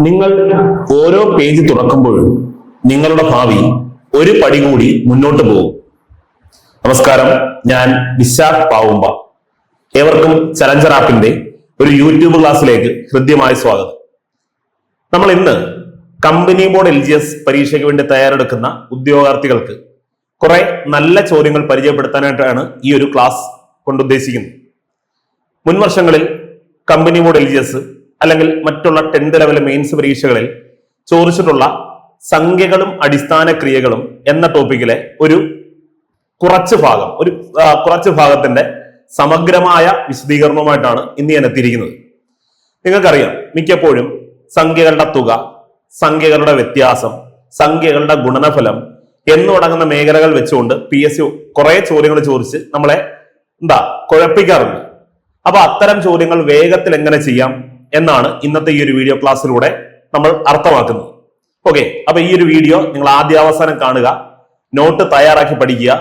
നിങ്ങൾ ഓരോ പേജ് തുറക്കുമ്പോഴും നിങ്ങളുടെ ഭാവി ഒരു പടി കൂടി മുന്നോട്ട് പോകും. നമസ്കാരം, ഞാൻ വിശാഖ് പാവുമ്പ. ഏവർക്കും ചലഞ്ചർ ആപ്പിന്റെ ഒരു യൂട്യൂബ് ക്ലാസ്സിലേക്ക് ഹൃദ്യമായ സ്വാഗതം. നമ്മൾ ഇന്ന് കമ്പനി ബോർഡ് LGS പരീക്ഷയ്ക്ക് വേണ്ടി തയ്യാറെടുക്കുന്ന ഉദ്യോഗാർത്ഥികൾക്ക് കുറെ നല്ല ചോദ്യങ്ങൾ പരിചയപ്പെടുത്താനായിട്ടാണ് ഈ ഒരു ക്ലാസ് കൊണ്ട് ഉദ്ദേശിക്കുന്നത്. മുൻ വർഷങ്ങളിൽ കമ്പനി ബോർഡ് LGS അല്ലെങ്കിൽ മറ്റുള്ള 10th ലെവൽ മെയിൻസ് പരീക്ഷകളിൽ ചോദിച്ചിട്ടുള്ള സംഖ്യകളും അടിസ്ഥാന ക്രിയകളും എന്ന ടോപ്പിക്കിലെ ഒരു കുറച്ച് ഭാഗത്തിന്റെ സമഗ്രമായ വിശദീകരണവുമായിട്ടാണ് ഇന്ന് ഞാൻ എത്തിയിരിക്കുന്നത്. നിങ്ങൾക്കറിയാം, മിക്കപ്പോഴും സംഖ്യകളുടെ തുക, സംഖ്യകളുടെ വ്യത്യാസം, സംഖ്യകളുടെ ഗുണനഫലം എന്നു തുടങ്ങുന്ന മേഖലകൾ വെച്ചുകൊണ്ട് PSC കുറെ ചോദ്യങ്ങൾ ചോദിച്ച് നമ്മളെ കുഴപ്പിക്കാറുണ്ട്. അപ്പൊ അത്തരം ചോദ്യങ്ങൾ വേഗത്തിൽ എങ്ങനെ ചെയ്യാം എന്നാണ് ഇന്നത്തെ ഈ ഒരു വീഡിയോ ക്ലാസ്സിലൂടെ നമ്മൾ അർത്ഥമാക്കുന്നത്. ഓക്കെ, അപ്പൊ ഈ ഒരു വീഡിയോ നിങ്ങൾ ആദ്യാവസാനം കാണുക, നോട്ട് തയ്യാറാക്കി പഠിക്കുക.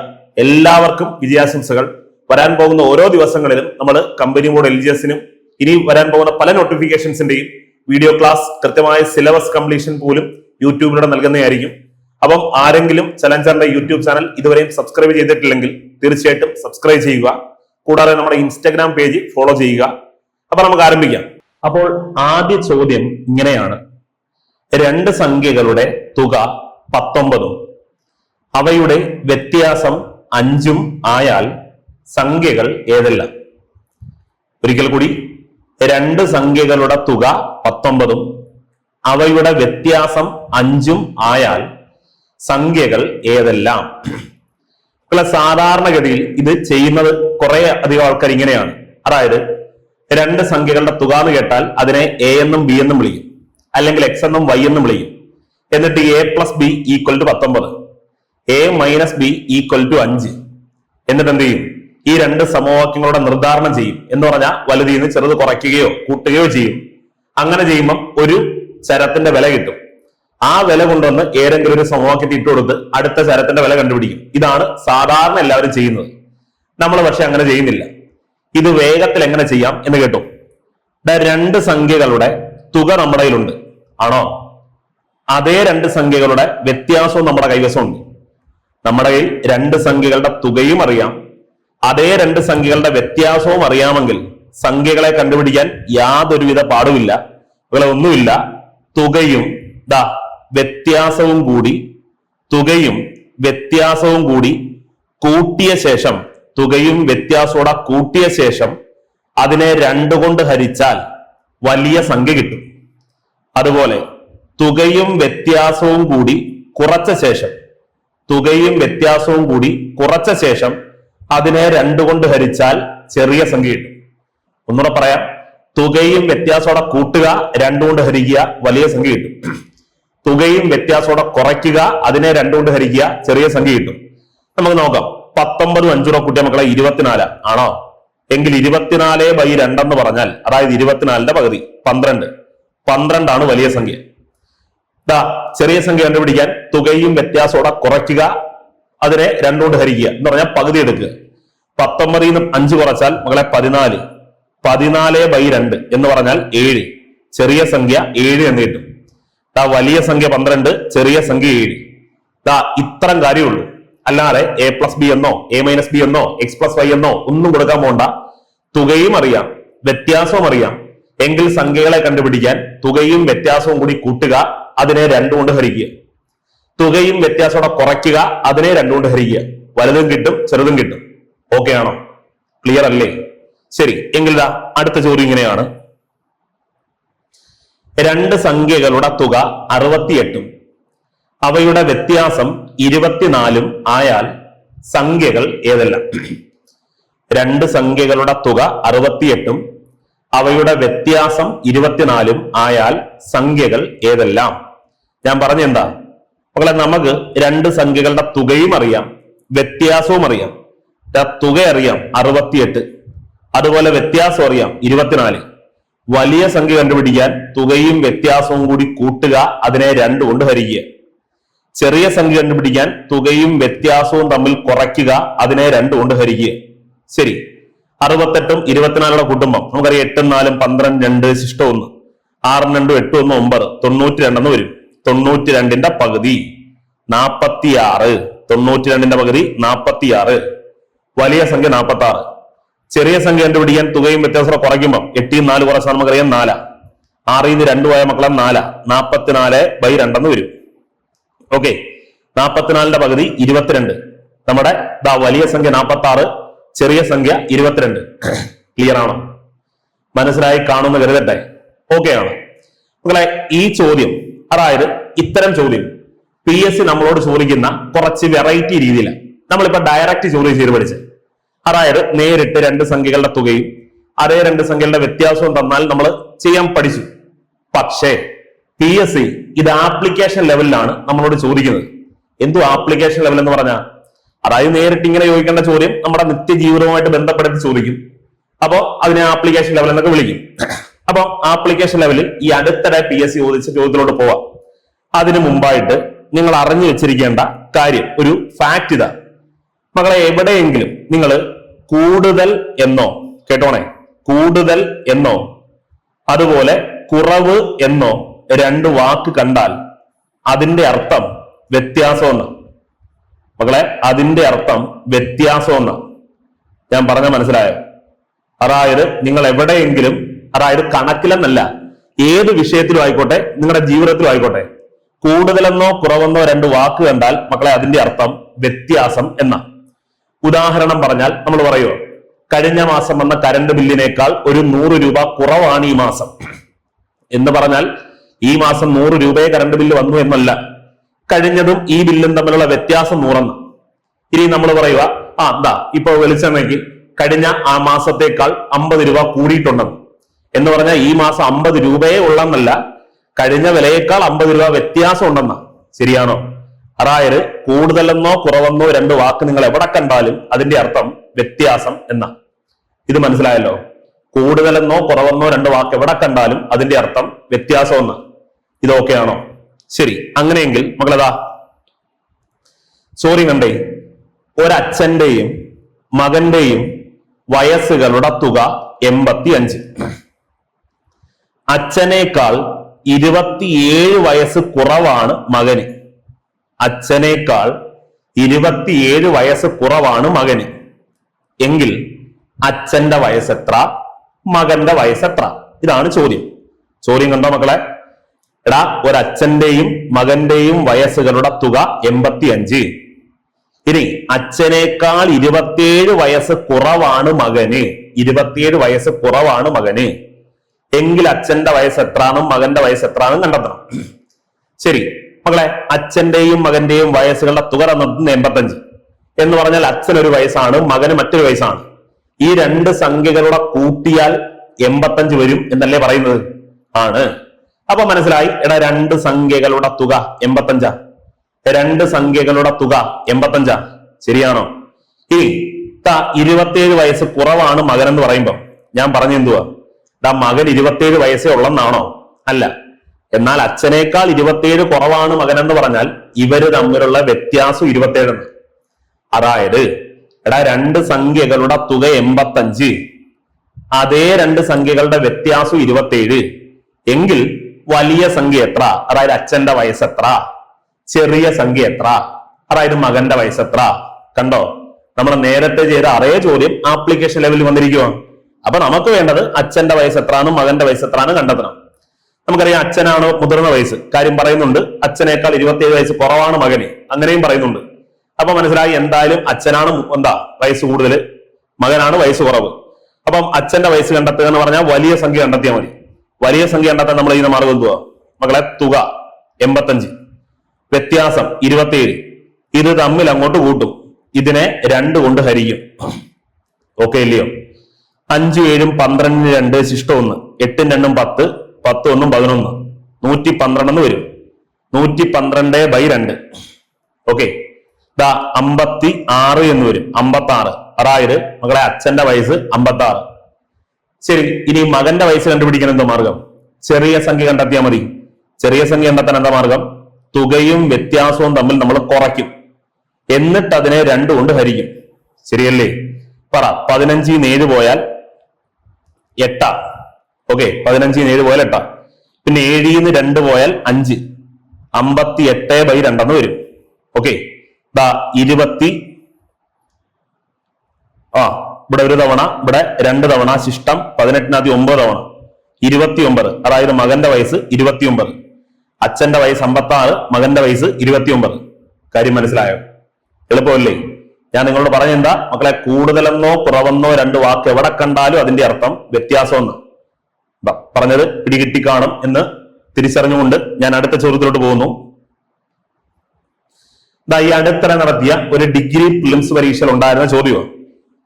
എല്ലാവർക്കും വിജയാശംസകൾ. വരാൻ പോകുന്ന ഓരോ ദിവസങ്ങളിലും നമ്മൾ കമ്പനി ബോർഡ് LGSനും ഇനി വരാൻ പോകുന്ന പല നോട്ടിഫിക്കേഷൻസിന്റെയും വീഡിയോ ക്ലാസ് കൃത്യമായ സിലബസ് കംപ്ലീഷൻ പോലും യൂട്യൂബിലൂടെ നൽകുന്നതായിരിക്കും. അപ്പം ആരെങ്കിലും ചലഞ്ചറിന്റെ യൂട്യൂബ് ചാനൽ ഇതുവരെയും സബ്സ്ക്രൈബ് ചെയ്തിട്ടില്ലെങ്കിൽ തീർച്ചയായിട്ടും സബ്സ്ക്രൈബ് ചെയ്യുക. കൂടാതെ നമ്മുടെ ഇൻസ്റ്റാഗ്രാം പേജ് ഫോളോ ചെയ്യുക. അപ്പൊ നമുക്ക് ആരംഭിക്കാം. അപ്പോൾ ആദ്യ ചോദ്യം ഇങ്ങനെയാണ്: രണ്ട് സംഖ്യകളുടെ തുക 19ഉം അവയുടെ വ്യത്യാസം 5ഉം ആയാൽ സംഖ്യകൾ ഏതെല്ലാം? ഒരിക്കൽ കൂടി, രണ്ട് സംഖ്യകളുടെ തുക 19ഉം അവയുടെ വ്യത്യാസം 5ഉം ആയാൽ സംഖ്യകൾ ഏതെല്ലാം? സാധാരണഗതിയിൽ ഇത് ചെയ്യുന്നത് കുറെ അധികം ആൾക്കാർ ഇങ്ങനെയാണ്. അതായത് രണ്ട് സംഖ്യകളുടെ തുക എന്ന് കേട്ടാൽ അതിനെ A എന്നും B എന്നും വിളിക്കും, അല്ലെങ്കിൽ X എന്നും Y എന്നും വിളിക്കും. എന്നിട്ട് A + B = 19, A - B = 5. എന്നിട്ട് എന്ത് ചെയ്യും? ഈ രണ്ട് സമവാക്യങ്ങളുടെ നിർദ്ധാരണം ചെയ്യും. എന്ന് പറഞ്ഞാൽ വലുതിൽ നിന്ന് ചെറുത് കുറയ്ക്കുകയോ കൂട്ടുകയോ ചെയ്യും. അങ്ങനെ ചെയ്യുമ്പം ഒരു ചരത്തിന്റെ വില കിട്ടും. ആ വില കൊണ്ടുവന്ന് ഏതെങ്കിലും ഒരു സമവാക്യത്തിൽ ഇട്ട് കൊടുത്ത് അടുത്ത ചരത്തിന്റെ വില കണ്ടുപിടിക്കും. ഇതാണ് സാധാരണ എല്ലാവരും ചെയ്യുന്നത്. നമ്മൾ പക്ഷെ അങ്ങനെ ചെയ്യുന്നില്ല. ഇത് വേഗത്തിൽ എങ്ങനെ ചെയ്യാം എന്ന് കേട്ടോ. രണ്ട് സംഖ്യകളുടെ തുക നമ്മുടെ കയ്യിലുണ്ട്, ആണോ? അതേ രണ്ട് സംഖ്യകളുടെ വ്യത്യാസവും നമ്മുടെ കൈവശമുണ്ട്. നമ്മുടെ കയ്യിൽ രണ്ട് സംഖ്യകളുടെ തുകയും അറിയാം, അതേ രണ്ട് സംഖ്യകളുടെ വ്യത്യാസവും അറിയാമെങ്കിൽ സംഖ്യകളെ കണ്ടുപിടിക്കാൻ യാതൊരുവിധ പാടുമില്ല, ഒന്നുമില്ല. തുകയും വ്യത്യാസവും കൂടി കൂട്ടിയ ശേഷം, തുകയും വ്യത്യാസത്തോടെ കൂട്ടിയ ശേഷം അതിനെ 2 കൊണ്ട് ഹരിച്ചാൽ വലിയ സംഖ്യ കിട്ടും. അതുപോലെ തുകയും വ്യത്യാസവും കൂടി കുറച്ച ശേഷം അതിനെ 2 കൊണ്ട് ഹരിച്ചാൽ ചെറിയ സംഖ്യ കിട്ടും. ഒന്നുകൂടെ പറയാം: തുകയും വ്യത്യാസത്തോടെ കൂട്ടുക, 2 കൊണ്ട് ഹരിക്കുക, വലിയ സംഖ്യ കിട്ടും. തുകയും വ്യത്യാസത്തോടെ കുറയ്ക്കുക, അതിനെ 2 കൊണ്ട് ഹരിക്കുക, ചെറിയ സംഖ്യ കിട്ടും. നമുക്ക് നോക്കാം. 19 5 കൂട്ടിയ മക്കളെ 24 ആണോ? എങ്കിൽ 24/2 എന്ന് പറഞ്ഞാൽ, അതായത് 24ന്റെ പകുതി 12. 12 ആണ് വലിയ സംഖ്യ. ചെറിയ സംഖ്യ കണ്ടുപിടിക്കാൻ തുകയും വ്യത്യാസത്തോടെ കുറയ്ക്കുക, അതിനെ 2 കൊണ്ട് ഹരിക്കുക എന്ന് പറഞ്ഞാൽ പകുതി എടുക്കുക. 19ൽ നിന്ന് 5 കുറച്ചാൽ മകളെ 14. 14/2 എന്ന് പറഞ്ഞാൽ 7. ചെറിയ സംഖ്യ 7 എന്ന് കിട്ടും. വലിയ സംഖ്യ 12, ചെറിയ സംഖ്യ 7. ഇത്തരം കാര്യമുള്ളൂ. അല്ലാതെ A + B എന്നോ A - B എന്നോ X + Y എന്നോ ഒന്നും കൊടുക്കാൻ പോണ്ട. തുകയും അറിയാം, വ്യത്യാസവും അറിയാം. എങ്കിൽ സംഖ്യകളെ കണ്ടുപിടിക്കാൻ തുകയും വ്യത്യാസവും കൂടി കൂട്ടുക, അതിനെ 2 കൊണ്ട് ഹരിക്കുക. തുകയും വ്യത്യാസത്തോടെ കുറയ്ക്കുക, അതിനെ 2 കൊണ്ട് ഹരിക്കുക. വലുതും കിട്ടും, ചെറുതും കിട്ടും. ഓക്കെ ആണോ? ക്ലിയർ അല്ലേ? ശരി, എങ്കിൽ അടുത്ത ചോദ്യം ഇങ്ങനെയാണ്: രണ്ട് സംഖ്യകളുടെ തുക 68ഉം അവയുടെ വ്യത്യാസം 24ഉം ആയാൽ സംഖ്യകൾ ഏതെല്ലാം? രണ്ട് സംഖ്യകളുടെ തുക 68ഉം അവയുടെ വ്യത്യാസം 24ഉം ആയാൽ സംഖ്യകൾ ഏതെല്ലാം? ഞാൻ പറഞ്ഞെന്താ മക്കളെ, നമുക്ക് രണ്ട് സംഖ്യകളുടെ തുകയും അറിയാം, വ്യത്യാസവും അറിയാം. തുക അറിയാം 68, അതുപോലെ വ്യത്യാസം അറിയാം 24. വലിയ സംഖ്യ കണ്ടുപിടിക്കാൻ തുകയും വ്യത്യാസവും കൂടി കൂട്ടുക, അതിനെ 2 കൊണ്ട് ഹരിക്കുക. ചെറിയ സംഖ്യ കണ്ടുപിടിക്കാൻ തുകയും വ്യത്യാസവും തമ്മിൽ കുറയ്ക്കുക, അതിനെ 2 കൊണ്ട് ഹരിക്കുക. ശരി, 68ഉം 24 കൂട്ടുമ്പോൾ നമുക്കറിയാം 8 4 12 2 ശിഷ്ടം 1. 6 2 8 1 9 92 വരും. 92ന്റെ പകുതി 46. 92ന്റെ പകുതി 46. വലിയ സംഖ്യ 46. ചെറിയ സംഖ്യ കണ്ടുപിടിക്കാൻ തുകയും വ്യത്യാസം കുറയ്ക്കുമ്പോൾ 8 4 കുറച്ചാൽ നമുക്കറിയാം 4. 6 2 പോയ മക്കളെ 4. 44/2 വരും. ഓക്കെ, 44ന്റെ പകുതി 22. നമ്മുടെ വലിയ സംഖ്യ 46, ചെറിയ സംഖ്യ 22. ക്ലിയർ ആണോ? മനസ്സിലായി കാണുമെന്ന് കരുതട്ടെ. ഓക്കെ ആണ് മക്കളെ. ഈ ചോദ്യം, അതായത് ഇത്തരം ചോദ്യം PSC നമ്മളോട് ചോദിക്കുന്ന കുറച്ച് വെറൈറ്റി രീതിയിലാണ്. നമ്മളിപ്പോ ഡയറക്റ്റ് ചോദ്യം ചെയ്ത് പഠിച്ചത്. അതായത് നേരിട്ട് 2 സംഖ്യകളുടെ തുകയും അതേ 2 സംഖ്യകളുടെ വ്യത്യാസവും തന്നാൽ നമ്മൾ ചെയ്യാൻ പഠിച്ചു. പക്ഷേ PSC ഇത് ആപ്ലിക്കേഷൻ ലെവലിലാണ് നമ്മളോട് ചോദിക്കുന്നത്. എന്തു ആപ്ലിക്കേഷൻ ലെവൽ എന്ന് പറഞ്ഞാൽ, അതായത് നേരിട്ട് ഇങ്ങനെ ചോദിക്കേണ്ട ചോദ്യം നമ്മുടെ നിത്യജീവിതവുമായിട്ട് ബന്ധപ്പെടുത്തി ചോദിക്കും. അപ്പോ അതിനെ ആപ്ലിക്കേഷൻ ലെവൽ എന്നൊക്കെ വിളിക്കും. അപ്പൊ ആപ്ലിക്കേഷൻ ലെവലിൽ ഈ അടുത്തിടെ PSC ചോദിച്ച ചോദ്യത്തിലോട്ട് പോവാം. അതിനു മുമ്പായിട്ട് നിങ്ങൾ അറിഞ്ഞു വെച്ചിരിക്കേണ്ട കാര്യം, ഒരു ഫാക്ട് ഇതാ മക്കളെ. എവിടെയെങ്കിലും നിങ്ങൾ കൂടുതൽ എന്നോ, കേട്ടോണേ, കൂടുതൽ എന്നോ അതുപോലെ കുറവ് എന്നോ 2 വാക്ക് കണ്ടാൽ അതിന്റെ അർത്ഥം വ്യത്യാസം എന്ന്. മക്കളെ, അതിന്റെ അർത്ഥം വ്യത്യാസം എന്ന് ഞാൻ പറഞ്ഞ മനസ്സിലായോ? അതായത് നിങ്ങൾ എവിടെയെങ്കിലും, അതായത് കണക്കിലെന്നല്ല, ഏത് വിഷയത്തിലും ആയിക്കോട്ടെ, നിങ്ങളുടെ ജീവിതത്തിലും ആയിക്കോട്ടെ, കൂടുതലെന്നോ കുറവെന്നോ 2 വാക്ക് കണ്ടാൽ മക്കളെ അതിന്റെ അർത്ഥം വ്യത്യാസം എന്ന. ഉദാഹരണം പറഞ്ഞാൽ നമ്മൾ പറയുമോ, കഴിഞ്ഞ മാസം വന്ന കറണ്ട് ബില്ലിനേക്കാൾ ഒരു 100 രൂപ കുറവാണ് ഈ മാസം എന്ന് പറഞ്ഞാൽ ഈ മാസം 100 രൂപയെ കറണ്ട് ബില്ല് വന്നു എന്നല്ല, കഴിഞ്ഞതും ഈ ബില്ലും തമ്മിലുള്ള വ്യത്യാസം 100 എന്ന്. ഇനി നമ്മൾ പറയുക, ഇപ്പൊ വെളിച്ചെണ്ണയ്ക്ക് കഴിഞ്ഞ ആ മാസത്തേക്കാൾ 50 രൂപ കൂടിയിട്ടുണ്ടെന്ന് എന്ന് പറഞ്ഞാൽ ഈ മാസം 50 രൂപയെ ഉള്ളെന്നല്ല, കഴിഞ്ഞ വിലയേക്കാൾ 50 രൂപ വ്യത്യാസം ഉണ്ടെന്ന. ശരിയാണോ? അതായത് കൂടുതലെന്നോ കുറവെന്നോ 2 വാക്ക് നിങ്ങൾ എവിടെ കണ്ടാലും അതിന്റെ അർത്ഥം വ്യത്യാസം എന്ന. ഇത് മനസ്സിലായല്ലോ? കൂടുതലെന്നോ കുറവെന്നോ 2 വാക്ക് എവിടെ കണ്ടാലും അതിന്റെ അർത്ഥം വ്യത്യാസം എന്ന്. ഇത് ഓക്കെ ആണോ? ശരി. അങ്ങനെയെങ്കിൽ മക്കളതാ ചോദ്യം കണ്ടേ. ഒരച്ഛന്റെയും മകന്റെയും വയസ്സുകളുടെ തുക 85. അച്ഛനേക്കാൾ 27 വയസ്സ് കുറവാണ് മകന്. അച്ഛനേക്കാൾ 27 വയസ്സ് കുറവാണ് മകന്. എങ്കിൽ അച്ഛന്റെ വയസ്സെത്ര, മകന്റെ വയസ്സെത്ര? ഇതാണ് ചോദ്യം. ചോദ്യം കണ്ടോ മക്കളെ? എടാ, ഒരച്ഛന്റെയും മകന്റെയും വയസ്സുകളുടെ തുക 85. ഇനി അച്ഛനേക്കാൾ 27 വയസ്സ് കുറവാണ് മകന്. 27 വയസ്സ് കുറവാണ് മകന്. എങ്കിൽ അച്ഛന്റെ വയസ്സ് എത്രാണെന്നും മകന്റെ വയസ്സ് എത്രാണെന്നും കണ്ടെത്തണം. ശരി മക്കളെ, അച്ഛന്റെയും മകന്റെയും വയസ്സുകളുടെ തുക തന്നിട്ടുണ്ട് 85 എന്ന് പറഞ്ഞാൽ അച്ഛൻ ഒരു വയസ്സാണ്, മകന് മറ്റൊരു വയസ്സാണ്. ഈ 2 സംഖ്യകളുടെ കൂട്ടിയാൽ 85 വരും എന്നല്ലേ പറയുന്നത്? ആണ്. അപ്പൊ മനസ്സിലായി. എടാ, 2 സംഖ്യകളുടെ തുക 85. 2 സംഖ്യകളുടെ തുക 85. ശരിയാണോ? ഇനി 27 വയസ്സ് കുറവാണ് മകൻ എന്ന് പറയുമ്പോ ഞാൻ പറഞ്ഞു എന്തുവാ, മകൻ 27 വയസ്സേ ഉള്ളെന്നാണോ? അല്ല. എന്നാൽ അച്ഛനേക്കാൾ 27 കുറവാണ് മകൻ എന്ന് പറഞ്ഞാൽ ഇവര് തമ്മിലുള്ള വ്യത്യാസം 27 എന്ന്. അതായത് എടാ, 2 സംഖ്യകളുടെ തുക 85, അതേ 2 സംഖ്യകളുടെ വ്യത്യാസം 27. എങ്കിൽ വലിയ സംഖ്യ എത്ര? അതായത് അച്ഛന്റെ വയസ്സ് എത്ര? ചെറിയ സംഖ്യ എത്ര? അതായത് മകന്റെ വയസ്സ് എത്ര? കണ്ടോ, നമ്മൾ നേരത്തെ ചെയ്ത അതേ ചോദ്യം ആപ്ലിക്കേഷൻ ലെവലിൽ വന്നിരിക്കുവാ. അപ്പൊ നമുക്ക് വേണ്ടത് അച്ഛന്റെ വയസ്സ് എത്രാണ്, മകന്റെ വയസ്സ് എത്രാണ് കണ്ടെത്തണം. നമുക്കറിയാം അച്ഛനാണ് മുതിർന്ന വയസ്സ്, കാര്യം പറയുന്നുണ്ട്. അച്ഛനേക്കാൾ 27 വയസ്സ് കുറവാണ് മകന്, അങ്ങനെയും പറയുന്നുണ്ട്. അപ്പൊ മനസ്സിലായി, എന്തായാലും അച്ഛനാണ് വയസ്സ് കൂടുതൽ, മകനാണ് വയസ്സ് കുറവ്. അപ്പം അച്ഛന്റെ വയസ്സ് കണ്ടെത്തുക എന്ന് പറഞ്ഞാൽ വലിയ സംഖ്യ കണ്ടെത്തിയാൽ മതി. വലിയ സംഖ്യ കണ്ടെത്താൻ നമ്മൾ ചെയ്യുന്ന മാർഗം എന്തുവാ മക്കളെ? തുക 85, വ്യത്യാസം 27. ഇത് തമ്മിൽ അങ്ങോട്ട് കൂട്ടും, ഇതിനെ 2 കൊണ്ട് ഹരിക്കും. ഓക്കെ ഇല്ലയോ? 5 7 12 2 ശിഷ്ടം 1, 8 2 10, 10 1 11, 112 വരും. 112/2. ഓക്കെ, 56 എന്ന് വരും. 56. അതായത് മകളെ അച്ഛന്റെ വയസ്സ് 56. ശരി, ഇനി മകന്റെ വയസ്സ് കണ്ടുപിടിക്കാൻ എന്താ മാർഗം? ചെറിയ സംഖ്യ കണ്ടെത്തിയാൽ മതി. ചെറിയ സംഖ്യ കണ്ടെത്താൻ എന്താ മാർഗം? തുകയും വ്യത്യാസവും തമ്മിൽ നമ്മൾ കുറയ്ക്കും, എന്നിട്ട് അതിനെ 2 കൊണ്ട് ഹരിക്കും. ശരിയല്ലേ? പറ. 15 7 പോയാൽ 8. ഓക്കെ, 15 7 പോയാൽ 8. പിന്നെ 7 2 പോയാൽ 5, 58/2 വരും. ഓക്കെ, 20 ഇവിടെ ഒരു തവണ, ഇവിടെ 2 തവണ, ശിഷ്ടം 18 9 തവണ 29. അതായത് മകന്റെ വയസ്സ് 29, അച്ഛന്റെ വയസ്സ് 56, മകന്റെ വയസ്സ് 29. കാര്യം മനസ്സിലായോ? എളുപ്പമല്ലേ? ഞാൻ നിങ്ങളോട് പറഞ്ഞെന്താ മക്കളെ, കൂടുതലെന്നോ കുറവെന്നോ രണ്ട് വാക്ക് എവിടെ കണ്ടാലും അതിന്റെ അർത്ഥം വ്യത്യാസമെന്ന് പറഞ്ഞത് പിടികിട്ടി കാണും എന്ന് തിരിച്ചറിഞ്ഞുകൊണ്ട് ഞാൻ അടുത്ത ചോദ്യത്തിലോട്ട് പോകുന്നു. ഈ അടുത്തിടെ നടത്തിയ ഒരു ഡിഗ്രി പ്രിലിംസ് പരീക്ഷയിൽ ഉണ്ടായിരുന്ന ചോദ്യമാണ്.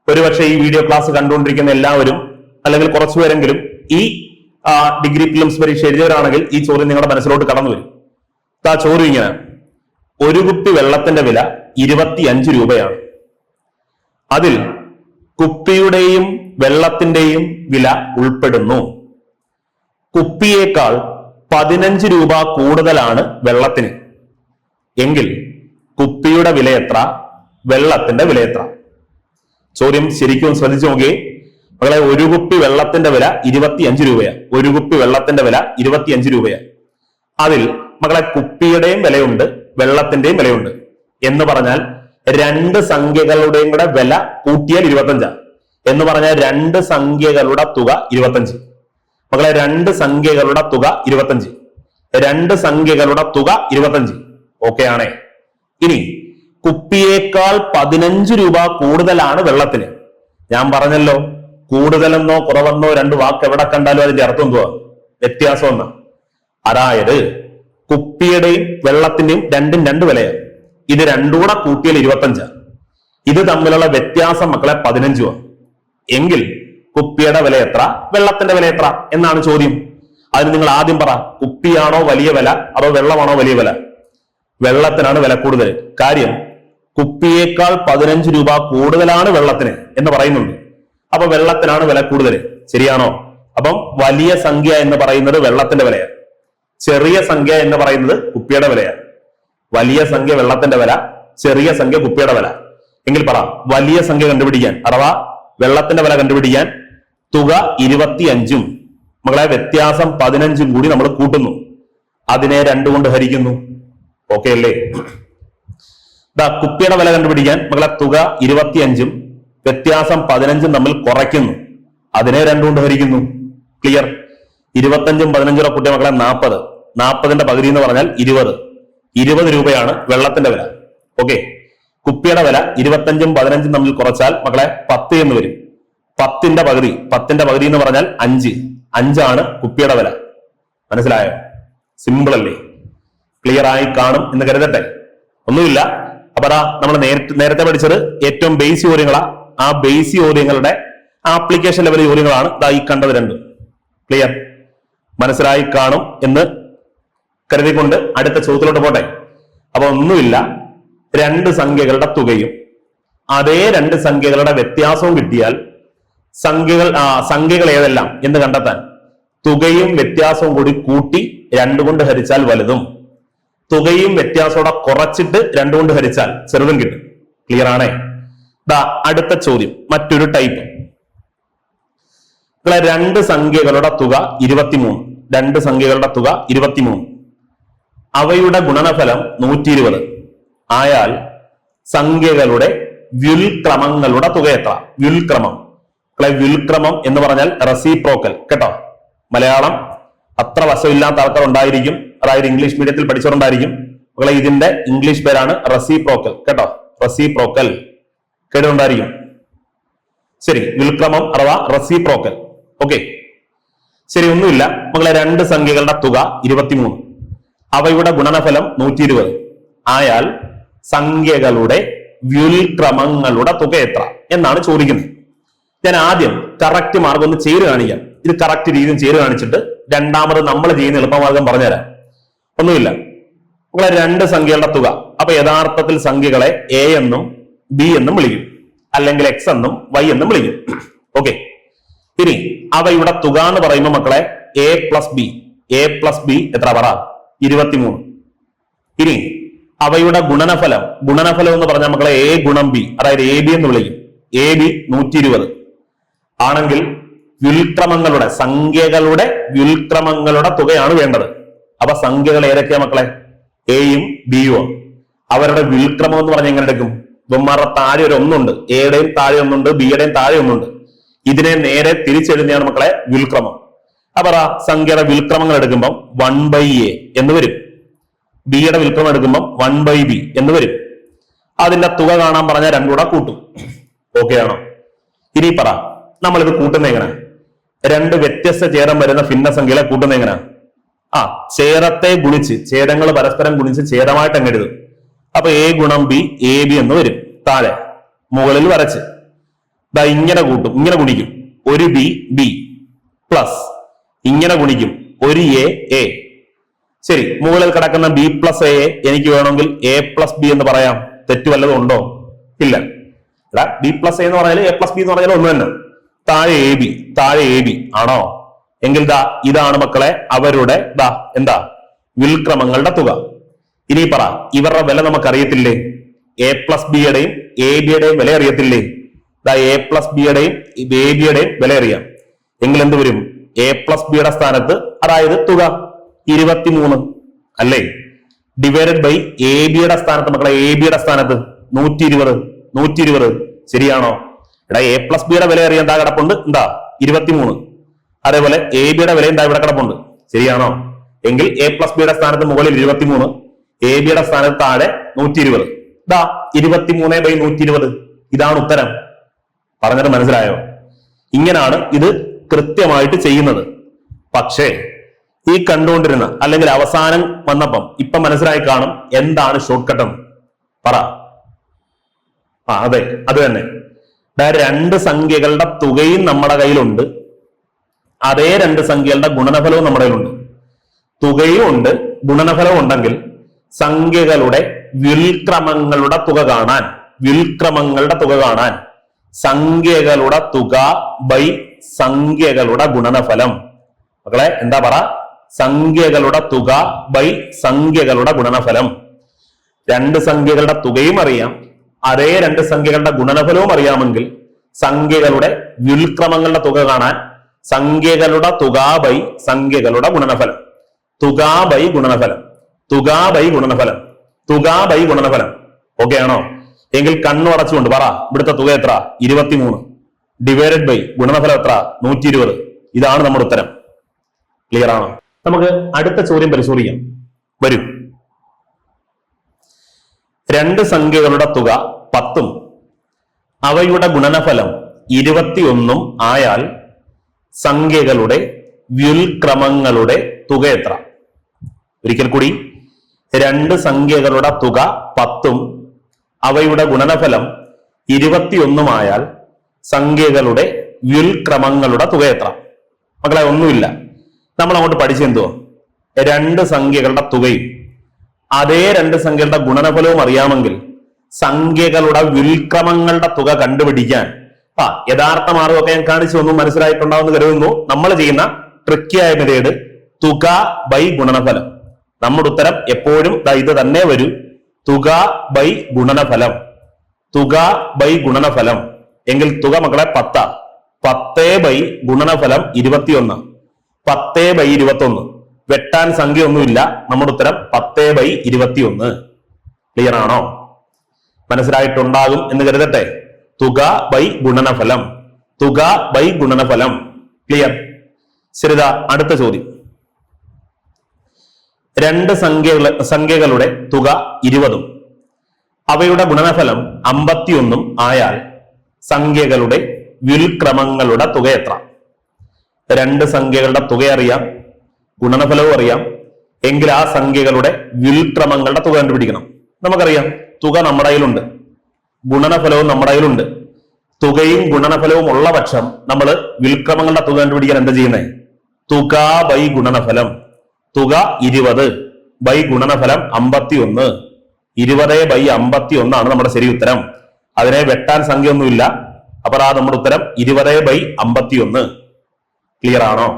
ഒരുപക്ഷെ ഈ വീഡിയോ ക്ലാസ് കണ്ടുകൊണ്ടിരിക്കുന്ന എല്ലാവരും അല്ലെങ്കിൽ കുറച്ചുപേരെങ്കിലും ഈ ഡിഗ്രി പ്രിലിംസ് പരീക്ഷ എഴുതിയവരാണെങ്കിൽ ഈ ചോദ്യം നിങ്ങളുടെ മനസ്സിലോട്ട് കടന്നു വരും. ആ ചോദ്യം ഇങ്ങനെ: ഒരു കുപ്പി വെള്ളത്തിന്റെ വില 25 രൂപയാണ്. അതിൽ കുപ്പിയുടെയും വെള്ളത്തിന്റെയും വില ഉൾപ്പെടുന്നു. കുപ്പിയേക്കാൾ 15 രൂപ കൂടുതലാണ് വെള്ളത്തിന്. എങ്കിൽ കുപ്പിയുടെ വില എത്ര, വെള്ളത്തിന്റെ വില എത്ര? ചോദ്യം ശരിക്കും ശ്രദ്ധിച്ചു നോക്കിയേ മകളെ. ഒരു കുപ്പി വെള്ളത്തിന്റെ വില 25 രൂപയാണ്. ഒരു കുപ്പി വെള്ളത്തിന്റെ വില 25 രൂപയാണ്. അതിൽ മകളെ കുപ്പിയുടെയും വിലയുണ്ട്, വെള്ളത്തിന്റെയും വിലയുണ്ട്. എന്ന് പറഞ്ഞാൽ രണ്ട് സംഖ്യകളുടെയും കൂടെ വില കൂട്ടിയാൽ 25 എന്ന് പറഞ്ഞാൽ രണ്ട് സംഖ്യകളുടെ തുക 25. മകളെ, രണ്ട് സംഖ്യകളുടെ തുക 25. രണ്ട് സംഖ്യകളുടെ തുക 25. ഓക്കെ ആണേ? ഇനി കുപ്പിയേക്കാൾ 15 രൂപ കൂടുതലാണ് വെള്ളത്തിന്. ഞാൻ പറഞ്ഞല്ലോ, കൂടുതലെന്നോ കുറവെന്നോ രണ്ട് വാക്ക് എവിടെ കണ്ടാലും അതിന്റെ അർത്ഥം എന്തുവാ? വ്യത്യാസം എന്നാ. അതായത് കുപ്പിയുടെയും വെള്ളത്തിന്റെയും രണ്ടും രണ്ട് വിലയാണ്. ഇത് രണ്ടും കൂടെ കൂട്ടിയാൽ 25. ഇത് തമ്മിലുള്ള വ്യത്യാസം മക്കളെ 15 ആണ്. എങ്കിൽ കുപ്പിയുടെ വില എത്ര, വെള്ളത്തിന്റെ വില എത്ര എന്നാണ് ചോദ്യം. അതിന് നിങ്ങൾ ആദ്യം പറ, കുപ്പിയാണോ വലിയ വില അതോ വെള്ളമാണോ വലിയ വില? വെള്ളത്തിനാണ് വില കൂടുതൽ. കാര്യം കുപ്പിയേക്കാൾ 15 രൂപ കൂടുതലാണ് വെള്ളത്തിന് എന്ന് പറയുന്നുണ്ട്. അപ്പൊ വെള്ളത്തിനാണ് വില കൂടുതൽ. ശരിയാണോ? അപ്പം വലിയ സംഖ്യ എന്ന് പറയുന്നത് വെള്ളത്തിന്റെ വിലയാണ്, ചെറിയ സംഖ്യ എന്ന് പറയുന്നത് കുപ്പിയുടെ വിലയാണ്. വലിയ സംഖ്യ വെള്ളത്തിന്റെ വില, ചെറിയ സംഖ്യ കുപ്പിയുടെ വില. എങ്കിൽ പറ, വലിയ സംഖ്യ കണ്ടുപിടിക്കാൻ അഥവാ വെള്ളത്തിന്റെ വില കണ്ടുപിടിക്കാൻ തുക 25-ഉം മകളെ വ്യത്യാസം 15-ഉം കൂടി നമ്മൾ കൂട്ടുന്നു. അതിനെ 2 കൊണ്ട് ഹരിക്കുന്നു. ഓക്കെ അല്ലേ? കുപ്പിയുടെ വില കണ്ടുപിടിക്കാൻ മകളെ തുക 25-ഉം വ്യത്യാസം 15-ഉം തമ്മിൽ കുറയ്ക്കുന്നു. അതിനെ 2 കൊണ്ട് ഹരിക്കുന്നു. ക്ലിയർ? 25-ഉം 15-ഉം കൂട്ടിയ മക്കളെ 40. 40ന്റെ പകുതി എന്ന് പറഞ്ഞാൽ 20. 20 രൂപയാണ് വെള്ളത്തിന്റെ വില. ഓക്കെ, കുപ്പിയുടെ വില 25-ഉം 15-ഉം തമ്മിൽ കുറച്ചാൽ മക്കളെ 10 എന്ന് വരും. 10ന്റെ പകുതി എന്ന് പറഞ്ഞാൽ 5. 5 കുപ്പിയുടെ വില. മനസ്സിലായോ? സിമ്പിൾ അല്ലേ? ക്ലിയർ ആയി കാണും എന്ന് കരുതട്ടെ. ഒന്നുമില്ല. അപ്പൊ നമ്മൾ നേരത്തെ പഠിച്ചത് ഏറ്റവും ബേസ് ചോദ്യങ്ങളാ. ആ ബേസ് ചോദ്യങ്ങളുടെ ആപ്ലിക്കേഷൻ ലെവൽ ചോദ്യങ്ങളാണ് ഈ കണ്ടത് രണ്ടും. ക്ലിയർ? മനസ്സിലായി കാണും എന്ന് കരുതിക്കൊണ്ട് അടുത്ത ചോദ്യത്തിലോട്ട് പോട്ടെ. അപ്പൊ ഒന്നുമില്ല, രണ്ട് സംഖ്യകളുടെ തുകയും അതേ രണ്ട് സംഖ്യകളുടെ വ്യത്യാസവും കിട്ടിയാൽ സംഖ്യകൾ ഏതെല്ലാം എന്ന് കണ്ടെത്താൻ തുകയും വ്യത്യാസവും കൂടി കൂട്ടി 2 കൊണ്ട് ഹരിച്ചാൽ വലുതും, തുകയും വ്യത്യാസത്തോടെ കുറച്ചിട്ട് 2 കൊണ്ട് ഹരിച്ചാൽ ചെറുതും കിട്ടും. ക്ലിയർ ആണേ? അടുത്ത ചോദ്യം മറ്റൊരു ടൈപ്പ്. രണ്ട് സംഖ്യകളുടെ തുക 23. രണ്ട് സംഖ്യകളുടെ തുക 23. അവയുടെ ഗുണനഫലം 120 ആയാൽ സംഖ്യകളുടെ വ്യുൽക്രമങ്ങളുടെ തുക എത്ര? വ്യുൽക്രമം. വ്യുൽക്രമം എന്ന് പറഞ്ഞാൽ റെസിപ്രോക്കൽ. കേട്ടോ? മലയാളം അത്ര വശമില്ലാത്ത ആൾക്കാർ ഉണ്ടായിരിക്കും, അതായത് ഇംഗ്ലീഷ് മീഡിയത്തിൽ പഠിച്ചവരുണ്ടായിരിക്കും. ഇതിന്റെ ഇംഗ്ലീഷ് പേരാണ് റെസിപ്രോക്കൽ. കേട്ടോ? റെസിപ്രോക്കൽ കേട്ടിട്ടുണ്ടായിരിക്കും. ശരി, വ്യുൽക്രമം അഥവാ റെസിപ്രോക്കൽ. ഓക്കെ, ശരി. ഒന്നുമില്ല മക്കളെ, രണ്ട് സംഖ്യകളുടെ തുക 23, അവയുടെ ഗുണനഫലം 120 ആയാൽ സംഖ്യകളുടെ വ്യുൽക്രമങ്ങളുടെ തുക എത്ര എന്നാണ് ചോദിക്കുന്നത്. ഞാൻ ആദ്യം കറക്റ്റ് മാർഗം ഒന്ന് ചെയ്ത് കാണിക്കാം. ഇത് കറക്റ്റ് രീതിയിൽ ചെയ്ത് കാണിച്ചിട്ട് രണ്ടാമത് നമ്മൾ ചെയ്യുന്ന എളുപ്പമാർഗം പറഞ്ഞുതരാം. ഒന്നുമില്ല മക്കളെ, രണ്ട് സംഖ്യകളുടെ തുക. അപ്പൊ യഥാർത്ഥത്തിൽ സംഖ്യകളെ എ എന്നും ബി എന്നും വിളിക്കും, അല്ലെങ്കിൽ എക്സ് എന്നും വൈ എന്നും വിളിക്കും. ഓക്കെ, ഇനി അവയുടെ തുക എന്ന് പറയുമ്പോൾ മക്കളെ എ പ്ലസ് ബി എത്ര പറ? 23. ഇനി അവയുടെ ഗുണനഫലം എന്ന് പറഞ്ഞാൽ മക്കളെ എ ഗുണം ബി, അതായത് എ ബി എന്ന് വിളിക്കും. എ ബി 120 ആണെങ്കിൽ വ്യുൽക്രമങ്ങളുടെ സംഖ്യകളുടെ വ്യുൽക്രമങ്ങളുടെ തുകയാണ് വേണ്ടത്. അപ്പൊ സംഖ്യകൾ ഏതൊക്കെയാ മക്കളെ? എയും ബിയും. അവരുടെ വ്യുൽക്രമം എന്ന് പറഞ്ഞാൽ എങ്ങനെ എടുക്കും? ഇവന്മാരുടെ താഴെ ഒരു ഒന്നുണ്ട്, എയുടെയും താഴെ ഒന്നുണ്ട്, ബിയുടെയും താഴെ ഒന്നുണ്ട്. ഇതിനെ നേരെ തിരിച്ചെഴുതിയാണ് മക്കളെ വ്യുൽക്രമം. അപ്പൊ സംഖ്യയുടെ വ്യുൽക്രമങ്ങൾ എടുക്കുമ്പോൾ 1/a എന്ന് വരും. ബിയുടെ വ്യുൽക്രമം എടുക്കുമ്പോൾ 1/b എന്ന് വരും. അതിന്റെ തുക കാണാൻ പറഞ്ഞാൽ രണ്ടും കൂടെ കൂട്ടും. ഓക്കെ ആണോ? ഇനി പറ, നമ്മളിത് കൂട്ടുന്ന എങ്ങനെ? രണ്ട് വ്യത്യസ്ത ഛേദം വരുന്ന ഭിന്നസംഖ്യകളെ കൂട്ടുന്ന എങ്ങനെ? ഛേദത്തെ ഗുണിച്ച്, ഛേദങ്ങൾ പരസ്പരം ഗുണിച്ച് ഛേദമായിട്ട് അങ്ങ് എഴുതും. അപ്പൊ a ഗുണം b ab എന്ന് വരും. താഴെ മുകളിൽ വരച്ച് ഇങ്ങനെ കൂട്ടും, ഇങ്ങനെ ഗുണിക്കും. ഒരു b b പ്ലസ് ഇങ്ങനെ ഗുണിക്കും, ഒരു a. ശരി, മുകളിൽ കിടക്കുന്ന b പ്ലസ് a എനിക്ക് വേണമെങ്കിൽ a പ്ലസ് b എന്ന് പറയാം. തെറ്റ് വല്ലതും ഉണ്ടോ? ഇല്ല. b പ്ലസ് a എന്ന് പറഞ്ഞാൽ a പ്ലസ് b എന്ന് പറഞ്ഞാൽ ഒന്ന് തന്നെ. താഴെ ab ആണോ? എങ്കിൽ ഇതാണ് മക്കളെ അവരുടെ എന്താ വ്യുൽക്രമങ്ങളുടെ തുക. ഇനി പറ, ഇവരുടെ വില നമുക്കറിയത്തില്ലേ? a പ്ലസ് ബിയുടെയും എ ബിയുടെയും വില അറിയത്തില്ലേ? a പ്ലസ് ബിയുടെയും എ ബിയുടെയും വില അറിയാം. എങ്കിൽ എന്ത് വരും? a പ്ലസ് ബിയുടെ സ്ഥാനത്ത്, അതായത് തുക 23 അല്ലേ, ഡിവൈഡഡ് ബൈ എ ബിയുടെ സ്ഥാനത്ത് മക്കളെ, എ ബിയുടെ സ്ഥാനത്ത് 120. ശരിയാണോ? a പ്ലസ് ബിയുടെ വില അറിയാൻ കിടപ്പുണ്ട് 23. അതേപോലെ എ ബിയുടെ വില ഇവിടെ കിടപ്പുണ്ട്. ശരിയാണോ? എങ്കിൽ a പ്ലസ് ബിയുടെ സ്ഥാനത്ത് മുകളിൽ 23, എ ബിയുടെ സ്ഥാനത്ത് താഴെ 120. 23/120. ഇതാണ് ഉത്തരം. പറഞ്ഞത് മനസ്സിലായോ? ഇങ്ങനാണ് ഇത് കൃത്യമായിട്ട് ചെയ്യുന്നത്. പക്ഷേ ഈ കണ്ടുകൊണ്ടിരുന്ന അല്ലെങ്കിൽ അവസാനം വന്നപ്പം ഇപ്പൊ മനസ്സിലായി കാണും എന്താണ് ഷോർട്ട് കട്ട് എന്ന്. പറ. അതെ, അത് തന്നെ. രണ്ട് സംഖ്യകളുടെ തുകയും നമ്മുടെ കയ്യിലുണ്ട്, അതേ രണ്ട് സംഖ്യകളുടെ ഗുണനഫലവും നമ്മുടെ കയ്യിലുണ്ട്. തുകയും ഉണ്ട്, ഗുണനഫലവും ഉണ്ടെങ്കിൽ സംഖ്യകളുടെ വ്യുൽക്രമങ്ങളുടെ തുക കാണാൻ സംഖ്യകളുടെ തുക ബൈ സംഖ്യകളുടെ ഗുണനഫലം. മക്കളെ എന്താ പറ? സംഖ്യകളുടെ തുക ബൈ സംഖ്യകളുടെ ഗുണനഫലം. രണ്ട് സംഖ്യകളുടെ തുകയും അറിയാം, അതേ രണ്ട് സംഖ്യകളുടെ ഗുണനഫലവും അറിയാമെങ്കിൽ സംഖ്യകളുടെ വ്യുൽക്രമങ്ങളുടെ തുക കാണാൻ സംഖ്യകളുടെ തുക ബൈ സംഖ്യകളുടെ ഗുണനഫലം. തുക ബൈ ഗുണനഫലം. ഓക്കെ ആണോ? എങ്കിൽ കണ്ണു അടച്ചുകൊണ്ട് പറ, ഇവിടുത്തെ തുക എത്ര? 23 ഡിവൈഡഡ് ബൈ ഗുണനഫലം എത്ര? 120. ഇതാണ് നമ്മുടെ ഉത്തരം. ക്ലിയർ ആണോ? നമുക്ക് അടുത്ത ചോദ്യം പരിശോധിക്കാം. വരും. രണ്ട് സംഖ്യകളുടെ തുക 10 അവയുടെ ഗുണനഫലം 21 ആയാൽ സംഖ്യകളുടെ വ്യുൽക്രമങ്ങളുടെ തുക എത്ര? ഒരിക്കൽ കൂടി, രണ്ട് സംഖ്യകളുടെ തുക 10 അവയുടെ ഗുണനഫലം 21 ആയാൽ സംഖ്യകളുടെ വ്യുൽക്രമങ്ങളുടെ തുക എത്ര? മക്കളെ ഒന്നുമില്ല, നമ്മൾ അങ്ങോട്ട് പഠിച്ചെന്തോ? രണ്ട് സംഖ്യകളുടെ തുകയും അതേ രണ്ട് സംഖ്യകളുടെ ഗുണനഫലവും അറിയാമെങ്കിൽ സംഖ്യകളുടെ വ്യുൽക്രമങ്ങളുടെ തുക കണ്ടുപിടിക്കാൻ യഥാർത്ഥ മാർഗമൊക്കെ ഞാൻ കാണിച്ചു ഒന്നും മനസ്സിലായിട്ടുണ്ടാവുമെന്ന് കരുതുന്നു. നമ്മൾ ചെയ്യുന്ന ട്രിക്കിയായ മെത്തേഡ് തുക ബൈ ഗുണനഫലം. നമ്മുടെ ഉത്തരം എപ്പോഴും ഇത് തന്നെ വരൂ. തുക ബൈ ഗുണനഫലം. എങ്കിൽ തുക മക്കളെ 10. 10 ബൈ ഗുണനഫലം 21. 10/21. വെട്ടാൻ സംഖ്യ ഒന്നുമില്ല. നമ്മുടെ ഉത്തരം 10/21. ക്ലിയർ ആണോ? മനസ്സിലായിട്ടുണ്ടാകും എന്ന് കരുതട്ടെ. തുക ബൈ ഗുണനഫലം. ക്ലിയർ? ശരിതാ, അടുത്ത ചോദ്യം. രണ്ട് സംഖ്യകളുടെ തുക 20 അവയുടെ ഗുണനഫലം 51 ആയാൽ സംഖ്യകളുടെ വ്യുൽക്രമങ്ങളുടെ തുക എത്ര? രണ്ട് സംഖ്യകളുടെ തുക അറിയാം, ഗുണനഫലവും അറിയാം. എങ്കിൽ ആ സംഖ്യകളുടെ വ്യുൽക്രമങ്ങളുടെ തുക കണ്ടുപിടിക്കണം. നമുക്കറിയാം തുക നമ്മുടെ കയ്യിലുണ്ട്, ഗുണനഫലവും നമ്മുടെ കയ്യിലുണ്ട്. തുകയും ഗുണനഫലവും ഉള്ള പക്ഷം നമ്മൾ വ്യുൽക്രമങ്ങളുടെ തുക കണ്ടുപിടിക്കാൻ എന്താ ചെയ്യുന്നത്? തുക ബൈ ഗുണനഫലം. തുക 20 ബൈ ഗുണനഫലം 51. 20/51 ആണ് നമ്മുടെ ശരി ഉത്തരം. അതിനെ വെട്ടാൻ സംഖ്യ ഒന്നുമില്ല. അപ്പോൾ നമ്മുടെ ഉത്തരം 20/51. ക്ലിയർ ആണോ?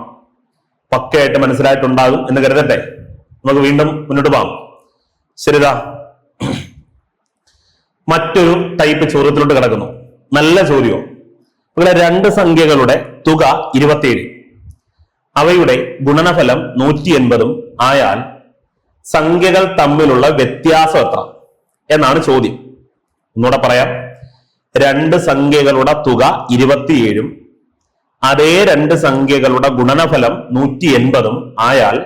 പക്കയായിട്ട് മനസ്സിലായിട്ടുണ്ടാകും എന്ന് കരുതട്ടെ. നമുക്ക് വീണ്ടും മുന്നോട്ട് പോകാം. ശരിതാ, മറ്റൊരു ടൈപ്പ് ചോദ്യത്തിലോട്ട് കിടക്കുന്നു. നല്ല ചോദ്യവും. ഇവിടെ രണ്ട് സംഖ്യകളുടെ തുക 27, അവയുടെ ഗുണനഫലം 180 ആയാൽ സംഖ്യകൾ തമ്മിലുള്ള വ്യത്യാസം എത്ര എന്നാണ് ചോദ്യം. ഒന്നുകൂടെ പറയാം. രണ്ട് സംഖ്യകളുടെ തുക 27, അതേ രണ്ട് സംഖ്യകളുടെ ഗുണനഫലം 180 ആയാൽ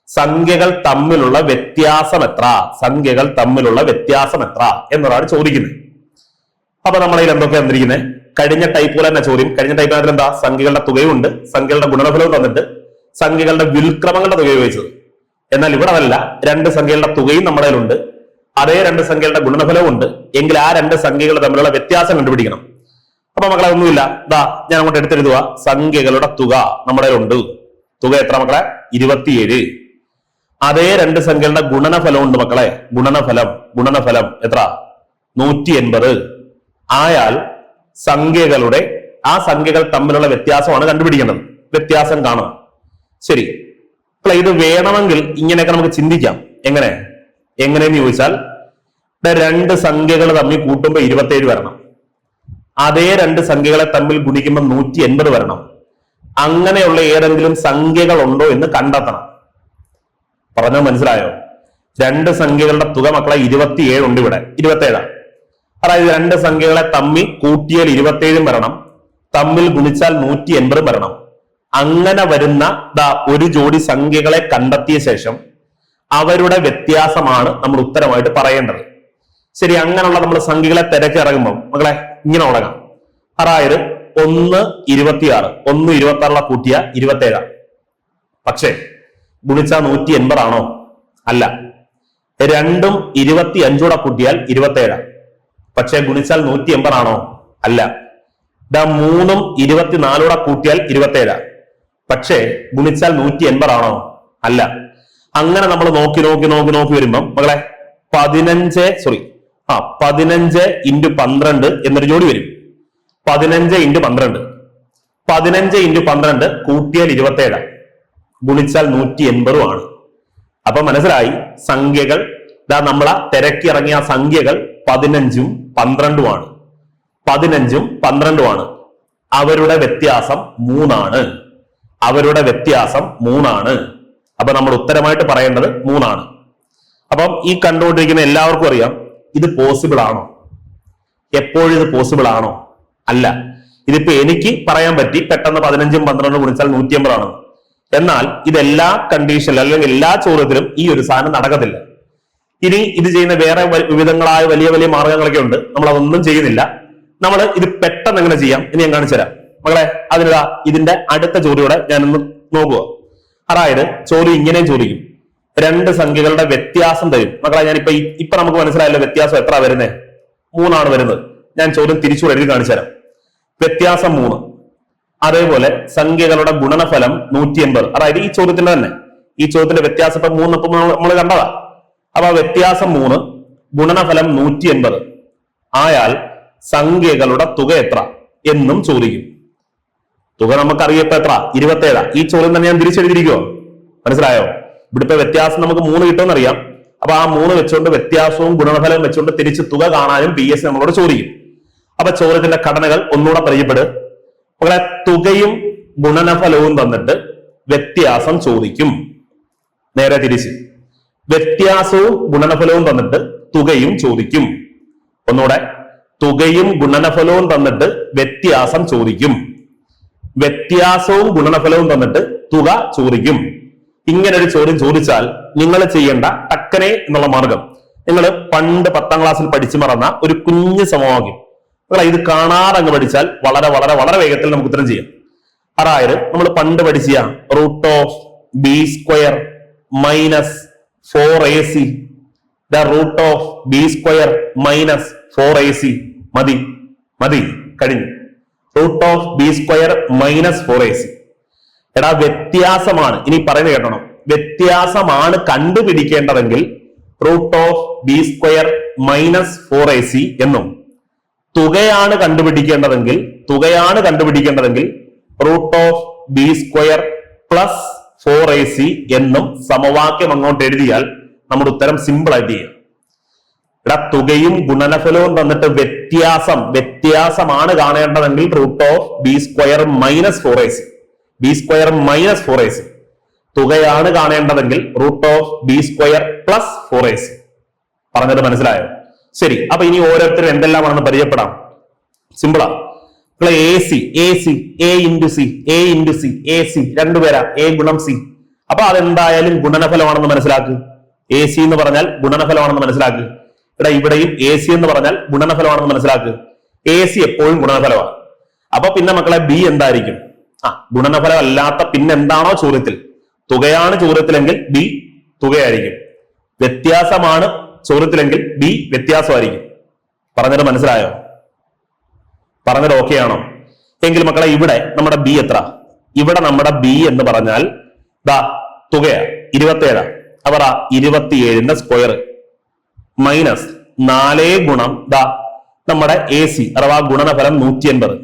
സംഖ്യകൾ തമ്മിലുള്ള വ്യത്യാസം എത്ര, സംഖ്യകൾ തമ്മിലുള്ള വ്യത്യാസം എത്ര എന്നതാണ് ചോദിക്കുന്നത്. അപ്പൊ നമ്മളതിൽ എന്തൊക്കെ തന്നിരിക്കുന്നത്? കഴിഞ്ഞ ടൈപ്പ് പോലെ തന്നെ ചോദ്യം. കഴിഞ്ഞ ടൈപ്പിനകത്ത് എന്താ? സംഖ്യകളുടെ തുകയുണ്ട്, സംഖ്യകളുടെ ഗുണനഫലവും തന്നിട്ട് സംഖ്യകളുടെ വ്യുൽക്രമങ്ങളുടെ തുക ഉപയോഗിച്ചത്. എന്നാൽ ഇവിടെ അതല്ല, രണ്ട് സംഖ്യകളുടെ തുകയും നമ്മുടെ കയ്യിലുണ്ട്, അതേ രണ്ട് സംഖ്യകളുടെ ഗുണനഫലവും ഉണ്ട്. എങ്കിൽ ആ രണ്ട് സംഖ്യകൾ തമ്മിലുള്ള വ്യത്യാസം കണ്ടുപിടിക്കണം. അപ്പൊ മക്കളെ ഒന്നുമില്ല, ഇതാ ഞാൻ അങ്ങോട്ട് എടുത്തെഴുതുക. സംഖ്യകളുടെ തുക നമ്മുടെ ഉണ്ട്. തുക എത്ര മക്കളെ? 27. അതേ രണ്ട് സംഖ്യകളുടെ ഗുണനഫലം ഉണ്ട് മക്കളെ. ഗുണനഫലം എത്ര? 180 ആയാൽ ആ സംഖ്യകൾ തമ്മിലുള്ള വ്യത്യാസമാണ് കണ്ടുപിടിക്കേണ്ടത്. വ്യത്യാസം കാണാം. ശരി, ഇത് വേണമെങ്കിൽ ഇങ്ങനെയൊക്കെ നമുക്ക് ചിന്തിക്കാം. എങ്ങനെയെന്ന് ചോദിച്ചാൽ, രണ്ട് സംഖ്യകൾ തമ്മിൽ കൂട്ടുമ്പോൾ 27 വരണം, അതേ രണ്ട് സംഖ്യകളെ തമ്മിൽ ഗുണിക്കുമ്പോൾ 180 വരണം. അങ്ങനെയുള്ള ഏതെങ്കിലും സംഖ്യകൾ ഉണ്ടോ എന്ന് കണ്ടെത്തണം. പറഞ്ഞാൽ മനസ്സിലായോ? രണ്ട് സംഖ്യകളുടെ തുക മക്കളെ 27 ഉണ്ട് ഇവിടെ. 27. അതായത് രണ്ട് സംഖ്യകളെ തമ്മിൽ കൂട്ടിയാൽ 27 വരണം, തമ്മിൽ ഗുണിച്ചാൽ 180 വരണം. അങ്ങനെ വരുന്ന ഒരു ജോഡി സംഖ്യകളെ കണ്ടെത്തിയ ശേഷം അവരുടെ വ്യത്യാസമാണ് നമ്മൾ ഉത്തരമായിട്ട് പറയേണ്ടത്. ശരി, അങ്ങനെയുള്ള നമ്മൾ സംഖ്യകളെ തിരക്കി ഇറങ്ങുമ്പോൾ മക്കളെ ഇങ്ങനെ തുടങ്ങാം. അതായത് 1 26, 1 26 കൂട്ടിയ 27. പക്ഷേ ഗുണിച്ചാൽ 180 ആണോ? അല്ല. രണ്ടും 25 കൂട്ടിയാൽ 27. പക്ഷെ ഗുണിച്ചാൽ 180 ആണോ? അല്ല. മൂന്നും 24 കൂട്ടിയാൽ 27. പക്ഷേ ഗുണിച്ചാൽ 180 ആണോ? അല്ല. അങ്ങനെ നമ്മൾ നോക്കി വരുമ്പം മക്കളെ 15 × 12 എന്നൊരു ജോഡി വരും. 15 × 12. 15 × 12 കൂട്ടിയാൽ 27, ഗുണിച്ചാൽ 180 ആണ്. അപ്പൊ മനസ്സിലായി, സംഖ്യകൾ നമ്മളെ തിരക്കിറങ്ങിയ സംഖ്യകൾ 15 ഉം 12 ആണ്. 15 ഉം 12 ആണ്. അവരുടെ വ്യത്യാസം 3 ആണ്. അപ്പൊ നമ്മൾ ഉത്തരമായിട്ട് പറയേണ്ടത് 3 ആണ്. അപ്പം ഈ കണ്ടുകൊണ്ടിരിക്കുന്ന എല്ലാവർക്കും അറിയാം, ഇത് പോസിബിൾ ആണോ? എപ്പോഴും ഇത് പോസിബിൾ ആണോ? അല്ല. ഇതിപ്പോ എനിക്ക് പറയാൻ പറ്റി പെട്ടെന്ന് 15 ഉം 12 ഗുണിച്ചാൽ 180 ആണ്. എന്നാൽ ഇതെല്ലാ കണ്ടീഷനിലും അല്ലെങ്കിൽ എല്ലാ ചോദ്യത്തിലും ഈ ഒരു സാധനം നടക്കത്തില്ല. ഇനി ഇത് ചെയ്യുന്ന വേറെ വിവിധങ്ങളായ വലിയ മാർഗങ്ങളൊക്കെ ഉണ്ട്. നമ്മൾ അതൊന്നും ചെയ്യുന്നില്ല. നമ്മൾ ഇത് പെട്ടെന്ന് എങ്ങനെ ചെയ്യാം എന്ന് ഞാൻ കാണിച്ചു തരാം മക്കളെ. അതിനിതാ ഇതിന്റെ അടുത്ത ചോദ്യോടെ ഞാനൊന്ന് നോക്കുക. അതായത് ചോദ്യം ഇങ്ങനെയും ചോദിക്കും, രണ്ട് സംഖ്യകളുടെ വ്യത്യാസം തരും മക്കളെ. ഇപ്പൊ നമുക്ക് മനസ്സിലായല്ലോ വ്യത്യാസം എത്ര വരുന്നത്? 3 ആണ് വരുന്നത്. ഞാൻ ചോദ്യം തിരിച്ചു എഴുതി കാണിച്ചു തരാം. വ്യത്യാസം 3. അതേപോലെ സംഖ്യകളുടെ ഗുണനഫലം 180. അതായത് ഈ ചോദ്യത്തിന്റെ തന്നെ, ഈ ചോദ്യത്തിന്റെ വ്യത്യാസം ഇപ്പൊ 3 നമ്മൾ കണ്ടതാ. അപ്പൊ വ്യത്യാസം 3, ഗുണനഫലം 180 ആയാൽ സംഖ്യകളുടെ തുക എത്ര എന്നും ചോദിക്കും. തുക നമുക്കറിയപ്പോ എത്ര? 27. ഈ ചോദ്യം തന്നെ ഞാൻ തിരിച്ചെഴുതിയിരിക്കുവോ? മനസ്സിലായോ? ഇവിടുത്തെ വ്യത്യാസം നമുക്ക് 3 കിട്ടുമെന്നറിയാം. അപ്പൊ ആ 3 വെച്ചുകൊണ്ട് വ്യത്യാസവും ഗുണനഫലവും വെച്ചുകൊണ്ട് തിരിച്ച് തുക കാണാനും PS നമ്മളോട് ചോദിക്കും. അപ്പൊ ചോദ്യത്തിന്റെ ഘടനകൾ ഒന്നുകൂടെ പരിചയപ്പെടുക. മക്കളെ, തുകയും ഗുണനഫലവും തന്നിട്ട് വ്യത്യാസം ചോദിക്കും. നേരെ തിരിച്ച് വ്യത്യാസവും ഗുണനഫലവും തന്നിട്ട് തുകയും ചോദിക്കും. ഒന്നുകൂടെ, തുകയും ഗുണനഫലവും തന്നിട്ട് വ്യത്യാസം ചോദിക്കും. വ്യത്യാസവും ഗുണനഫലവും തന്നിട്ട് തുക ചോദിക്കും. ഇങ്ങനെ ഒരു ചോദ്യം ചോദിച്ചാൽ നിങ്ങൾ ചെയ്യേണ്ട ടക്കനെ എന്നുള്ള മാർഗം, നിങ്ങൾ പണ്ട് 10ാം ക്ലാസ്സിൽ പഠിച്ചു മറന്ന ഒരു കുഞ്ഞു സമവാക്യം ഇത് കാണാതെ അങ്ങ് പഠിച്ചാൽ വളരെ വേഗത്തിൽ നമുക്ക് ഉത്തരം ചെയ്യാം. അതായത് നമ്മൾ പണ്ട് പഠിച്ച √b² - 4ac, √b² - 4ac മതി കഴിഞ്ഞു. √b² - 4ac. എടാ, വ്യത്യാസമാണ്. ഇനി പറയുന്നത് കേട്ടണം, വ്യത്യാസമാണ് കണ്ടുപിടിക്കേണ്ടതെങ്കിൽ √b² - 4ac എന്നും, തുകയാണ് കണ്ടുപിടിക്കേണ്ടതെങ്കിൽ √b² + 4ac എന്നും സമവാക്യം അങ്ങോട്ട് എഴുതിയാൽ നമ്മുടെ ഉത്തരം സിമ്പിൾ ആയിട്ട് ചെയ്യാം. ഇവിടെ തുകയും ഗുണനഫലവും തന്നിട്ട് വ്യത്യാസമാണ് കാണേണ്ടതെങ്കിൽ √b² മൈനസ് 4ac. b²-4ac. തുകയാണ് കാണേണ്ടതെങ്കിൽ √b² പ്ലസ് 4ac. പറഞ്ഞത് മനസ്സിലായോ? ശരി, അപ്പൊ ഇനി ഓരോരുത്തരും എന്തെല്ലാമാണെന്ന് പരിചയപ്പെടാം. സിമ്പിളാ. AC രണ്ടുപേരാ, a ഗുണം c. അപ്പൊ അതെന്തായാലും ഗുണനഫലമാണെന്ന് മനസ്സിലാക്ക്. AC എന്ന് പറഞ്ഞാൽ ഗുണനഫലമാണെന്ന് മനസ്സിലാക്ക്. ഇവിടെയും AC എന്ന് പറഞ്ഞാൽ ഗുണനഫലമാണെന്ന് മനസ്സിലാക്ക്. AC എപ്പോഴും ഗുണനഫലമാണ്. അപ്പൊ പിന്നെ മക്കളെ b എന്തായിരിക്കും? ഗുണനഫലം അല്ലാത്ത പിന്നെ എന്താണോ ചോദ്യത്തിൽ, തുകയാണ് ചോദ്യത്തിലെങ്കിൽ b തുകയായിരിക്കും, വ്യത്യാസമാണ് ചോദ്യത്തിലെങ്കിൽ b വ്യത്യാസമായിരിക്കും. പറഞ്ഞത് മനസ്സിലായോ? പറഞ്ഞത് ഓക്കെ ആണോ? എങ്കിൽ മക്കളെ ഇവിടെ നമ്മുടെ b എത്ര? ഇവിടെ നമ്മുടെ b എന്ന് പറഞ്ഞാൽ തുകയാ 27. അവർ 27ന്റെ സ്ക്വയർ മൈനസ് 4 ഗുണം നമ്മുടെ AC അഥവാ ഗുണനഫലം 180.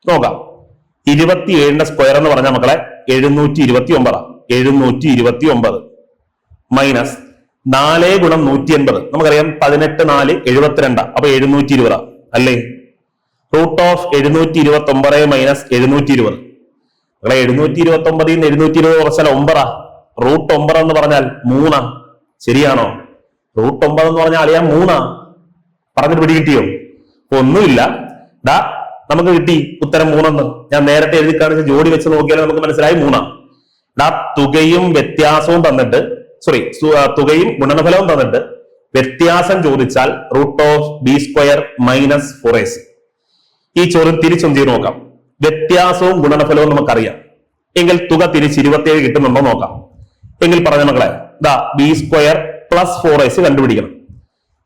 നോക്കാം. 27ന്റെ സ്ക്വയർ എന്ന് പറഞ്ഞാൽ മക്കളെ 729 മൈനസ് 4 ഗുണം 180. നമുക്കറിയാം 18 4 72. അപ്പൊ 720 അല്ലേ? √729 മൈനസ് 720. 729 720 കുറച്ചാൽ 9. √9 എന്ന് പറഞ്ഞാൽ 3. ശരിയാണോ? √9 എന്ന് പറഞ്ഞാൽ അറിയാം 3. പറഞ്ഞിട്ട് പിടികിട്ടിയോ? ഒന്നുമില്ല. നമുക്ക് കിട്ടി ഉത്തരം 3. ഞാൻ നേരത്തെ എഴുതി കാണിച്ച ജോഡി വെച്ച് നോക്കിയാൽ നമുക്ക് മനസ്സിലായി 3. തുകയും വ്യത്യാസവും തന്നിട്ട് തുകയും ഗുണനഫലവും തന്നിട്ട് വ്യത്യാസം ചോദിച്ചാൽ √b² മൈനസ് 4ac. ഈ ചോദ്യം തിരിച്ചൊന്ന് ചെയ്ത് നോക്കാം. വ്യത്യാസവും ഗുണനഫലവും നമുക്കറിയാം എങ്കിൽ തുക തിരിച്ച് 27 കിട്ടുന്നുണ്ടോ നോക്കാം. എങ്കിൽ പറഞ്ഞ മക്കളെ b² പ്ലസ് 4ac കണ്ടുപിടിക്കണം.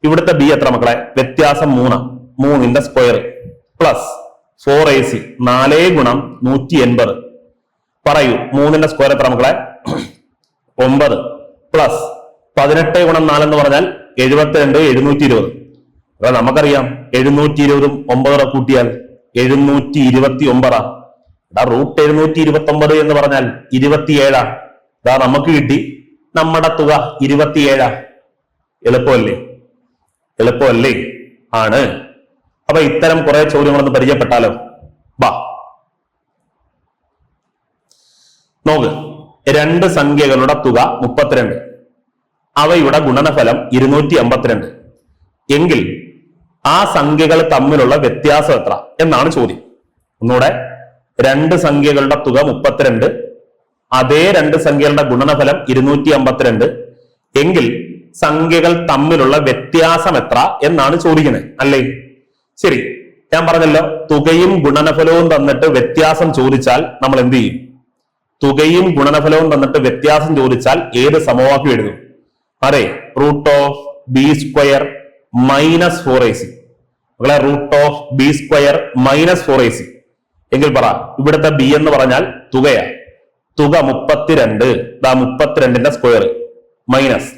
ഇവിടുത്തെ b എത്ര മക്കളെ? വ്യത്യാസം 3. 3ന്റെ സ്ക്വയർ പ്ലസ് 4ac 4 ഗുണം 180. പറയൂ, 3ന്റെ സ്ക്വയർ എത്ര മക്കളെ? 9 പ്ലസ് 18 ഗുണം 4 എന്ന് പറഞ്ഞാൽ 72 720. നമുക്കറിയാം 720 9 കൂട്ടിയാൽ 729. √729 എന്ന് പറഞ്ഞാൽ 27. നമുക്ക് കിട്ടി നമ്മുടെ തുക 27. എളുപ്പമല്ലേ? ആണ്. അപ്പൊ ഇത്തരം കുറെ ചോദ്യങ്ങളൊന്ന് പരിചയപ്പെട്ടാലോ? നോക്ക്. 2 സംഖ്യകളുടെ തുക 32, അവയുടെ ഗുണനഫലം 252 എങ്കിൽ ആ സംഖ്യകൾ തമ്മിലുള്ള വ്യത്യാസം എത്ര എന്നാണ് ചോദ്യം. ഒന്നുകൂടെ. 2 സംഖ്യകളുടെ തുക 32, അതേ 2 സംഖ്യകളുടെ ഗുണനഫലം 252 എങ്കിൽ സംഖ്യകൾ തമ്മിലുള്ള വ്യത്യാസം എത്ര എന്നാണ് ചോദിക്കുന്നത് അല്ലേ? ശരി, ഞാൻ പറഞ്ഞല്ലോ തുകയും ഗുണനഫലവും തന്നിട്ട് വ്യത്യാസം ചോദിച്ചാൽ നമ്മൾ എന്ത് ചെയ്യും? തുകയും ഗുണനഫലവും തന്നിട്ട് വ്യത്യാസം ചോദിച്ചാൽ ഏത് സമവാക്യം എഴുതും? അതെ, √b² minus 4ac. √b² minus 4ac എങ്കിൽ പറ, ഇവിടുത്തെ b എന്ന് പറഞ്ഞാൽ തുകയാ. തുക 32. 32ന്റെ സ്ക്വയർ മൈനസ്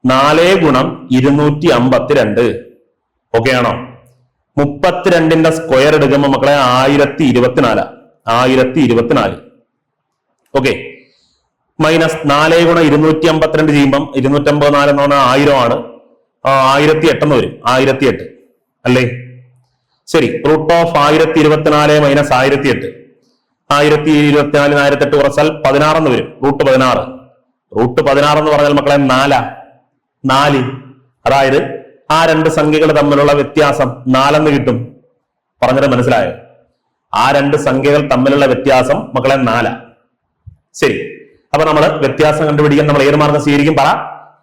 4 ഗുണം 252. ഓക്കെ ആണോ? 32ന്റെ സ്ക്വയർ എടുക്കുമ്പോൾ മക്കളെ 1024. ഓക്കെ. മൈനസ് 4 ഗുണം 252 ചെയ്യുമ്പം 254 എന്ന് പറഞ്ഞാൽ 1000 ആണ്. 1008 എന്ന് വരും. 1008 അല്ലേ? ശരി, √1024 മൈനസ് 1008. 1024 1008 കുറച്ചാൽ 16 എന്ന് വരും. √16. √16 എന്ന് പറഞ്ഞാൽ മക്കളെ 4. അതായത് ആ 2 സംഖ്യകൾ തമ്മിലുള്ള വ്യത്യാസം 4 കിട്ടും. പറഞ്ഞത് മനസ്സിലായോ? ആ 2 സംഖ്യകൾ തമ്മിലുള്ള വ്യത്യാസം മക്കളെ 4. ശരി, അപ്പൊ നമ്മൾ വ്യത്യാസം കണ്ടുപിടിക്കാൻ നമ്മൾ ഏത് മാർഗം സ്വീകരിക്കും? പറ.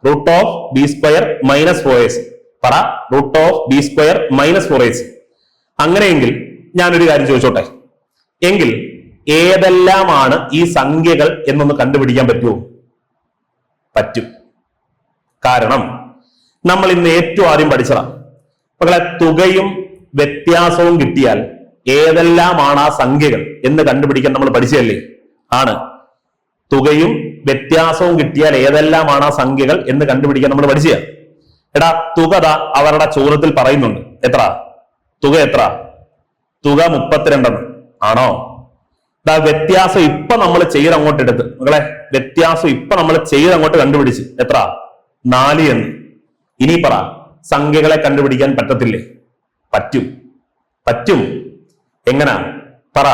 √b² minus 4ac. പറ, √b² മൈനസ് 4ac. അങ്ങനെയെങ്കിൽ ഞാനൊരു കാര്യം ചോദിച്ചോട്ടെ. എങ്കിൽ ഏതെല്ലാമാണ് ഈ സംഖ്യകൾ എന്നൊന്ന് കണ്ടുപിടിക്കാൻ പറ്റുമോ? പറ്റും. കാരണം നമ്മൾ ഇന്ന് ഏറ്റവും ആദ്യം പഠിച്ചതാണ് മക്കളെ, തുകയും വ്യത്യാസവും കിട്ടിയാൽ ഏതെല്ലാമാണ് ആ സംഖ്യകൾ എന്ന് കണ്ടുപിടിക്കാൻ നമ്മൾ പഠിച്ചതല്ലേ? ആണ്. തുകയും വ്യത്യാസവും കിട്ടിയാൽ ഏതെല്ലാമാണ് ആ സംഖ്യകൾ എന്ന് കണ്ടുപിടിക്കാൻ നമ്മൾ പഠിച്ചതാണ്. എടാ, തുക അവരുടെ ചോദ്യത്തിൽ പറയുന്നുണ്ട്. എത്ര തുക? എത്ര തുക? 32 ആണോ? വ്യത്യാസം ഇപ്പൊ നമ്മൾ ചെയ്തങ്ങോട്ട് എടുത്ത് മക്കളെ, വ്യത്യാസം ഇപ്പൊ നമ്മൾ ചെയ്തങ്ങോട്ട് കണ്ടുപിടിച്ച് എത്ര? 4 എന്ന്. ഇനി പറ, സംഖ്യകളെ കണ്ടുപിടിക്കാൻ പറ്റത്തില്ലേ? പറ്റും. പറ്റും. എങ്ങനാ? പറ.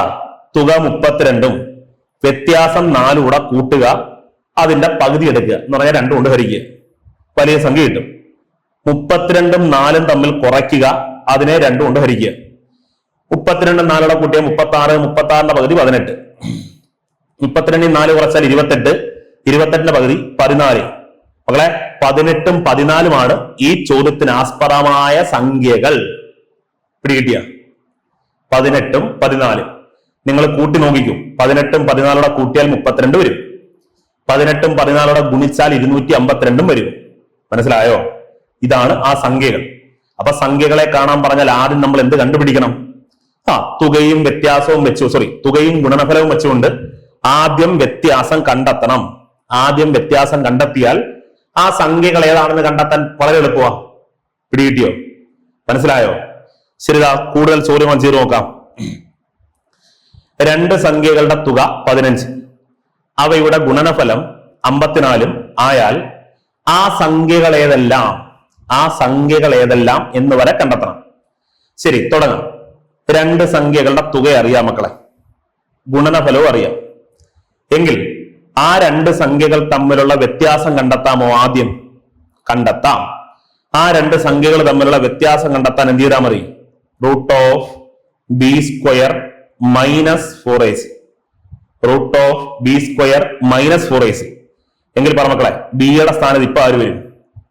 തുക 32ഉം വ്യത്യാസം 4 കൂടെ കൂട്ടുക, അതിന്റെ പകുതി എടുക്കുക എന്ന് പറഞ്ഞാൽ 2 കൊണ്ട് ഹരിക്കുക, വലിയ സംഖ്യ കിട്ടും. 32ഉം 4ഉം തമ്മിൽ കുറയ്ക്കുക, അതിനെ 2 കൊണ്ട് ഹരിക്കുക. 32ഉം 4 കൂടെ കൂട്ടിയ 36, 36ന്റെ പകുതി 18. 32ൽ 4 കുറച്ചാൽ 28, 28ന്റെ പകുതി 14. മക്കളെ 18ഉം 14ഉമാണ് ഈ ചോദ്യത്തിന് ആസ്പദമായ സംഖ്യകൾ. പിടികിട്ടിയ? 18ഉം 14. നിങ്ങൾ കൂട്ടി നോക്കിക്കും. 18ഉം 14 കൂട്ടിയാൽ 32 വരും. 18ഉം 14 ഗുണിച്ചാൽ 252 വരും. മനസ്സിലായോ? ഇതാണ് ആ സംഖ്യകൾ. അപ്പൊ സംഖ്യകളെ കാണാൻ പറഞ്ഞാൽ ആദ്യം നമ്മൾ എന്ത് കണ്ടുപിടിക്കണം? തുകയും വ്യത്യാസവും തുകയും ഗുണനഫലവും വെച്ചുകൊണ്ട് ആദ്യം വ്യത്യാസം കണ്ടെത്തണം. ആദ്യം വ്യത്യാസം കണ്ടെത്തിയാൽ ആ സംഖ്യകൾ ഏതാണെന്ന് കണ്ടെത്താൻ വളരെ എളുപ്പമാണ്. പിടികിട്ടിയോ? മനസ്സിലായോ? ശരിതാ, കൂടുതൽ ചോദ്യങ്ങൾ ചെയ്തു നോക്കാം. 2 സംഖ്യകളുടെ തുക 15, അവയുടെ ഗുണനഫലം 54 ആയാൽ ആ സംഖ്യകൾ ഏതെല്ലാം എന്ന് വരെ കണ്ടെത്തണം. ശരി, തുടങ്ങാം. 2 സംഖ്യകളുടെ തുക അറിയാം മക്കളെ, ഗുണനഫലവും അറിയാം. എങ്കിൽ ആ 2 സംഖ്യകൾ തമ്മിലുള്ള വ്യത്യാസം കണ്ടെത്താമോ? ആദ്യം കണ്ടെത്താം. ആ 2 സംഖ്യകൾ തമ്മിലുള്ള വ്യത്യാസം കണ്ടെത്താൻ എന്ത് ചെയ്താൽ മതി? √b² minus 4ac. √b² minus 4ac. എങ്കിൽ പറ മക്കളെ, ബിയുടെ സ്ഥാനത്ത് ഇപ്പൊ ആര് വരും?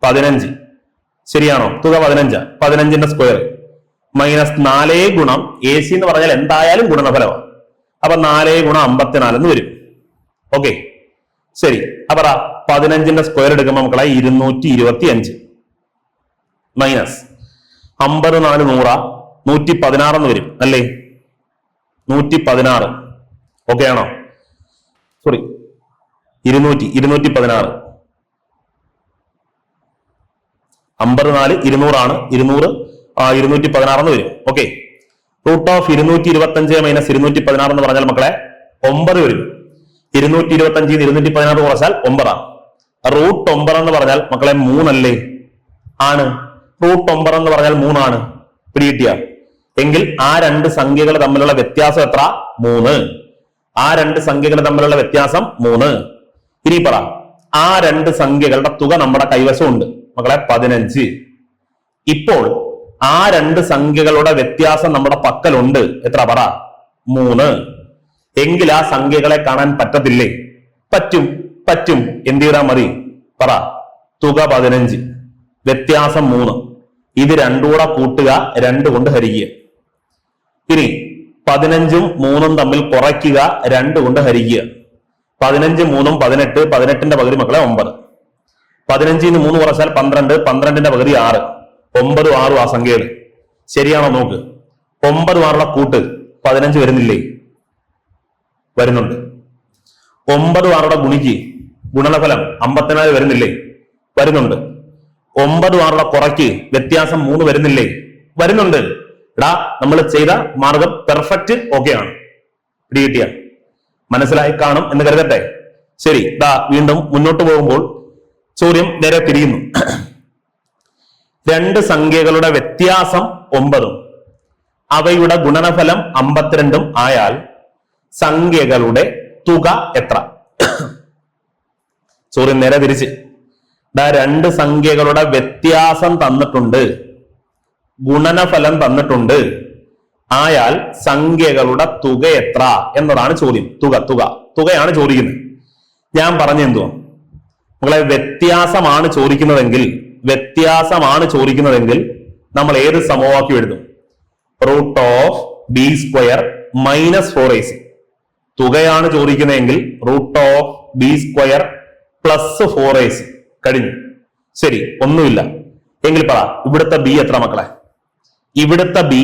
15. ശരിയാണോ? തുക 15. 15ന്റെ സ്ക്വയർ മൈനസ് 4 ഗുണം ac എന്ന് പറഞ്ഞാൽ എന്തായാലും ഗുണനഫലമാണ്. അപ്പൊ 4 ഗുണം 54 എന്ന് വരും. ഓക്കെ, ശരി. അപ്പൊ 15ന്റെ സ്ക്വയർ എടുക്കുമ്പോൾ മക്കളെ 225 മൈനസ് 50 4 100, 116 എന്ന് വരും അല്ലേ? 116. ഓക്കെ ആണോ? 216. 50 4 200 ആണ്. 216 എന്ന് വരും. ഓക്കെ, √225 മൈനസ് 216 എന്ന് പറഞ്ഞാൽ മക്കളെ 9 വരും. 225 216 കുറച്ചാൽ 9. √9 എന്ന് പറഞ്ഞാൽ മക്കളെ 3 അല്ലേ? ആണ്. √9 എന്ന് പറഞ്ഞാൽ 3 ആണ്. പിടികിട്ടിയ? എങ്കിൽ ആ 2 സംഖ്യകൾ തമ്മിലുള്ള വ്യത്യാസം എത്ര? 3. ആ 2 സംഖ്യകൾ തമ്മിലുള്ള വ്യത്യാസം 3. ഇനി പറ, ആ 2 സംഖ്യകളുടെ തുക നമ്മുടെ കൈവശമുണ്ട് മക്കളെ 15. ഇപ്പോൾ ആ 2 സംഖ്യകളുടെ വ്യത്യാസം നമ്മുടെ പക്കലുണ്ട്. എത്ര? പറ. 3. എങ്കിൽ ആ സംഖ്യകളെ കാണാൻ പറ്റത്തില്ലേ? പറ്റും. പറ്റും. എന്ത് ചെയ്താൽ മതി? പറ. തുക 15, വ്യത്യാസം 3. ഇത് 2 കൂടെ കൂട്ടുക, 2 കൊണ്ട് ഹരിക്കുക. ഇനി 15ഉം 3ഉം തമ്മിൽ കുറയ്ക്കുക, 2 കൊണ്ട് ഹരിക്കുക. 15 3ഉം 18, 18ന്റെ പകുതി മക്കളെ 9. 15ന് 3 കുറച്ചാൽ 12, 12ന്റെ പകുതി 6. 9 6 ആ സംഖ്യകൾ. ശരിയാണോ? നോക്ക്. 9 6 കൂട്ട് 15 വരുന്നില്ലേ? വരുന്നുണ്ട്. 9 6 ഗുണിക്ക് ഗുണനഫലം 54 വരുന്നില്ലേ? വരുന്നുണ്ട്. 9 6 കുറയ്ക്ക് വ്യത്യാസം 3 വരുന്നില്ലേ? വരുന്നുണ്ട്. എടാ, നമ്മൾ ചെയ്ത മാർഗം പെർഫെക്റ്റ് ഓക്കെ ആണ്. പിടികിട്ടിയ? മനസ്സിലായി കാണും എന്ന് കരുതട്ടെ. ശരി, വീണ്ടും മുന്നോട്ട് പോകുമ്പോൾ ചോദ്യം നേരെ തിരിയുന്നു. 2 സംഖ്യകളുടെ വ്യത്യാസം 9ഉം അവയുടെ ഗുണനഫലം 52ഉം ആയാൽ സംഖ്യകളുടെ തുക എത്ര? ചോദ്യം നേരെ തിരിച്ച്. 2 സംഖ്യകളുടെ വ്യത്യാസം തന്നിട്ടുണ്ട്, ഗുണനഫലം തന്നിട്ടുണ്ട്, ആയാൽ സംഖ്യകളുടെ തുക എത്ര എന്നതാണ് ചോദ്യം. തുകയാണ് ചോദിക്കുന്നത്. ഞാൻ പറഞ്ഞു എന്തുവാ മക്കളെ, വ്യത്യാസമാണ് ചോദിക്കുന്നതെങ്കിൽ നമ്മൾ ഏത് സമവാക്യം എഴുതും? √b² minus 4ac. തുകയാണ് ചോദിക്കുന്നതെങ്കിൽ √b² പ്ലസ് 4ac. കഴിഞ്ഞു. ശരി, ഒന്നുമില്ല. എങ്കിൽ പറ, ഇവിടുത്തെ ബി എത്ര മക്കളെ? ഇവിടുത്തെ ബി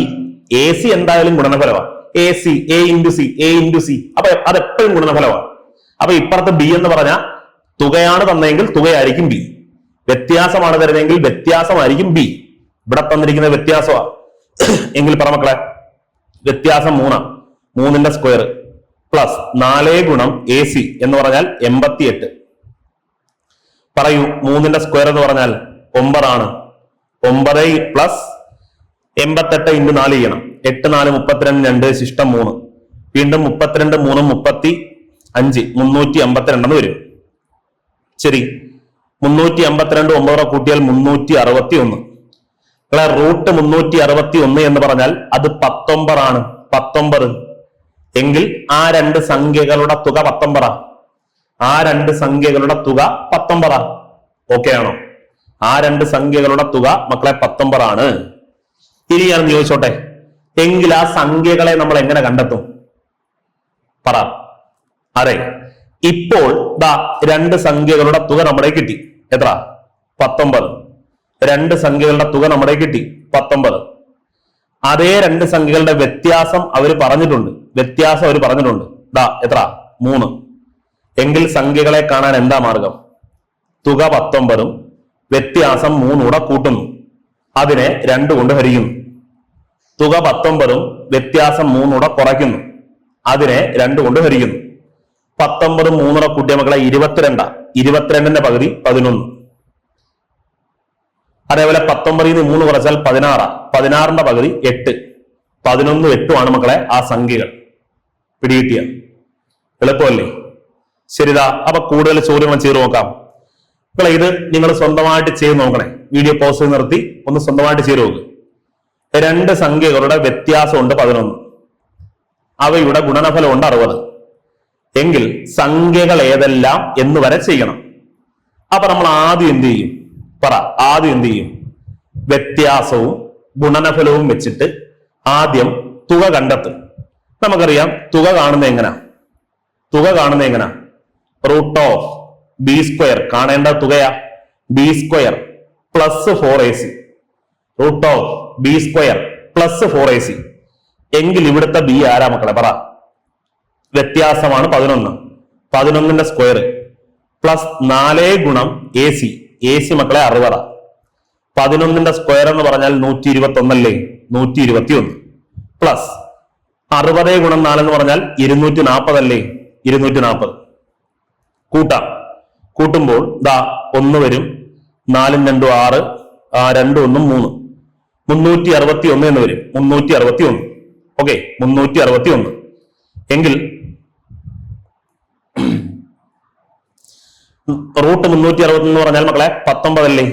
ac എന്തായാലും ഗുണനഫലമാണ്. ac a into C. അപ്പൊ അതെപ്പോഴും ഗുണനഫലമാണ്. അപ്പൊ ഇപ്പുറത്തെ ബി എന്ന് പറഞ്ഞാൽ തുകയാണ് തന്നെങ്കിൽ തുകയായിരിക്കും ബി, വ്യത്യാസമാണ് തരുന്നതെങ്കിൽ വ്യത്യാസമായിരിക്കും ബി. ഇവിടെ തന്നിരിക്കുന്ന വ്യത്യാസമാണ്. എങ്കിൽ പറ മക്കളെ, വ്യത്യാസം 3, 3ന്റെ സ്ക്വയർ പ്ലസ് 4 ഗുണം ac എന്ന് പറഞ്ഞാൽ 88. പറയൂ, 3ന്റെ സ്ക്വയർ എന്ന് പറഞ്ഞാൽ 9 ആണ്. 9 പ്ലസ് 88 ഇൻറ്റു 4 ചെയ്യണം. 8 4 32 2 ശിഷ്ടം 3 വീണ്ടും 32 3 35 352 വരും. ശരി, 352 9 കൂട്ടിയാൽ 361. റൂട്ട് 361 എന്ന് പറഞ്ഞാൽ അത് 19 ആണ്. 19 എങ്കിൽ ആ രണ്ട് സംഖ്യകളുടെ തുക 19. ആ രണ്ട് സംഖ്യകളുടെ തുക 19. ഓക്കെ ആണോ? ആ രണ്ട് സംഖ്യകളുടെ തുക മക്കളെ 19 ആണ്. ഇനി ഞാൻ ചോദിച്ചോട്ടെ, എങ്കിൽ ആ സംഖ്യകളെ നമ്മൾ എങ്ങനെ കണ്ടെത്തും? പറ. അതെ, ഇപ്പോൾ ദാ രണ്ട് സംഖ്യകളുടെ തുക നമ്മുടെ കിട്ടി. എത്ര? 19. രണ്ട് സംഖ്യകളുടെ തുക നമ്മുടെ കിട്ടി 19. അതേ രണ്ട് സംഖ്യകളുടെ വ്യത്യാസം അവർ പറഞ്ഞിട്ടുണ്ട്. ദാ എത്ര? 3. എങ്കിൽ സംഖ്യകളെ കാണാൻ എന്താ മാർഗം? തുക 19 വ്യത്യാസം 3 കൂടെ കൂട്ടുന്നു, അതിനെ 2 കൊണ്ട് ഹരിക്കുന്നു. തുക 19 വ്യത്യാസം 3 കൂടെ കുറയ്ക്കുന്നു, അതിനെ 2 കൊണ്ട് ഹരിക്കുന്നു. 19 3 കൂടെ കൂട്ടിയ മക്കളെ 22. 22ന്റെ പകുതി 11. അതേപോലെ 19 3 കുറച്ചാൽ 16. 16ന്റെ പകുതി 8. 11 8 മക്കളെ ആ സംഖ്യകൾ. പിടികിട്ടിയ? എളുപ്പമല്ലേ? ശരിതാ. അപ്പൊ കൂടുതൽ ചോദ്യങ്ങൾ ചെയ്ത് നോക്കാം. മക്കളെ ഇത് നിങ്ങൾ സ്വന്തമായിട്ട് ചെയ്ത് നോക്കണേ. വീഡിയോ പോസ് ചെയ്ത് നിർത്തി ഒന്ന് സ്വന്തമായിട്ട് ചെയ്ത് നോക്ക്. രണ്ട് സംഖ്യകളുടെ വ്യത്യാസമുണ്ട് 11. അവയുടെ ഗുണനഫലമുണ്ട് 60. എങ്കിൽ സംഖ്യകൾ ഏതെല്ലാം എന്ന് വരെ ചെയ്യണം. അപ്പൊ നമ്മൾ ആദ്യം എന്ത് ചെയ്യും? പറ. ആദ്യം എന്ത് ചെയ്യും? വ്യത്യാസവും ഗുണനഫലവും വെച്ചിട്ട് ആദ്യം തുക കണ്ടെത്തും. നമുക്കറിയാം തുക കാണുന്നത് എങ്ങനാ? Root of B square. കാണേണ്ട തുകയാ B square plus 4ac. Root of B square plus 4ac. എങ്കിൽ ഇവിടുത്തെ ബി ആരാ മക്കളെ? പറ. വ്യത്യാസമാണ് 11. 11ന്റെ സ്ക്വയർ പ്ലസ് 4 ഗുണം AC. AC മക്കളെ 60. 11ന്റെ സ്ക്വയർ എന്ന് പറഞ്ഞാൽ 121 അല്ലേ? 121 പ്ലസ് 60 ഗുണം 4 എന്ന് പറഞ്ഞാൽ 240 അല്ലേ? 240. കൂട്ടുമ്പോൾ ദാ 1 വരും. 4 2 6, 2 1 3. 361 എന്ന് വരും. 361. ഓക്കെ, 361. എങ്കിൽ റൂട്ട് 361 എന്ന് പറഞ്ഞാൽ മക്കളെ 19 അല്ലേ?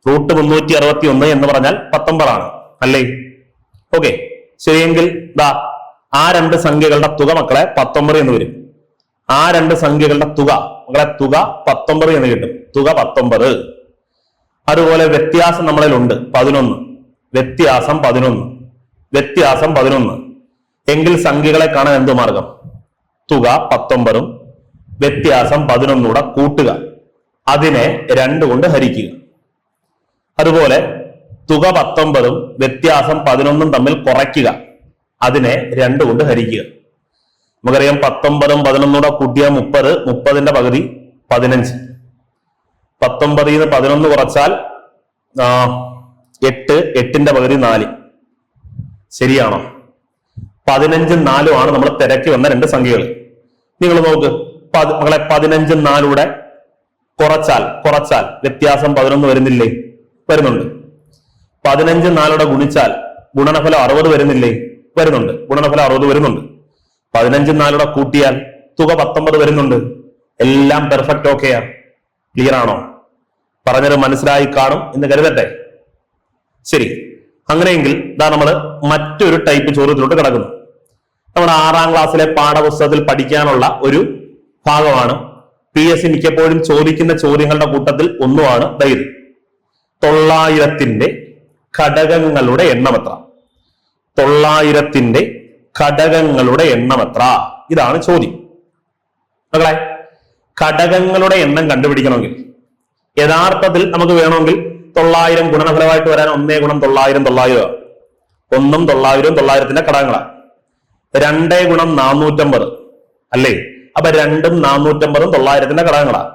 റൂട്ട് 361 എന്ന് പറഞ്ഞാൽ 19 ആണ് അല്ലേ? ഓക്കെ, ശരിയെങ്കിൽ ദാ ആ രണ്ട് സംഖ്യകളുടെ തുക മക്കളെ 19 എന്ന് വരും. ആ രണ്ട് സംഖ്യകളുടെ തുക മക്കളെ 19 എന്ന് കിട്ടും. തുക 19. അതുപോലെ വ്യത്യാസം നമ്മളിലുണ്ട് 11. വ്യത്യാസം 11. എങ്കിൽ സംഖ്യകളെ കാണാൻ എന്ത് മാർഗം? തുക 19 വ്യത്യാസം 11 കൂടെ കൂട്ടുക, അതിനെ 2 കൊണ്ട് ഹരിക്കുക. അതുപോലെ തുക 19 വ്യത്യാസം 11 തമ്മിൽ കുറയ്ക്കുക, അതിനെ 2 കൊണ്ട് ഹരിക്കുക. നമുക്കറിയാം 19 11 കൂടെ കൂട്ടിയ 30. 30ന്റെ പകുതി 15. 19 11 കുറച്ചാൽ 8. 8ന്റെ പകുതി 4. ശരിയാണോ? 15 4 ആണ് നമ്മൾ തിരക്കി വന്ന രണ്ട് സംഖ്യകൾ. നിങ്ങൾ നോക്ക് മക്കളെ, 15 4 കൂടെ കുറച്ചാൽ വ്യത്യാസം 11 വരുന്നില്ലേ? വരുന്നുണ്ട്. 15 4 കൂടെ ഗുണിച്ചാൽ ഗുണനഫലം 60 വരുന്നില്ലേ? വരുന്നുണ്ട്. ഗുണനഫലം 60 വരുന്നുണ്ട്. 15 4 കൂടെ കൂട്ടിയാൽ തുക 19 വരുന്നുണ്ട്. എല്ലാം പെർഫെക്റ്റ്. ഓക്കെയാ? ക്ലിയർ ആണോ? പറഞ്ഞത് മനസ്സിലായി കാണും എന്ന് കരുതട്ടെ. ശരി, അങ്ങനെയെങ്കിൽ ഇതാ നമ്മൾ മറ്റൊരു ടൈപ്പ് ചോദ്യത്തിലോട്ട് കിടക്കുന്നു. നമ്മുടെ 6ാം ക്ലാസ്സിലെ പാഠപുസ്തകത്തിൽ പഠിക്കാനുള്ള ഒരു ഭാഗമാണ്. PSC മിക്കപ്പോഴും ചോദിക്കുന്ന ചോദ്യങ്ങളുടെ കൂട്ടത്തിൽ ഒന്നുമാണ് ഇത്. 900ന്റെ ഘടകങ്ങളുടെ എണ്ണം എത്ര? 900ന്റെ ഘടകങ്ങളുടെ എണ്ണം എത്ര? ഇതാണ് ചോദ്യം. മക്കളെ, ഘടകങ്ങളുടെ എണ്ണം കണ്ടുപിടിക്കണമെങ്കിൽ യഥാർത്ഥത്തിൽ നമുക്ക് വേണമെങ്കിൽ 900 ഗുണനഫലമായിട്ട് വരാൻ 1 ഗുണം 900 900. 1ഉം 900 900ത്തിന്റെ ഘടകങ്ങളാണ്. 2 ഗുണം 450 അല്ലേ? അപ്പൊ 2ഉം 450 900ത്തിന്റെ ഘടകങ്ങളാണ്.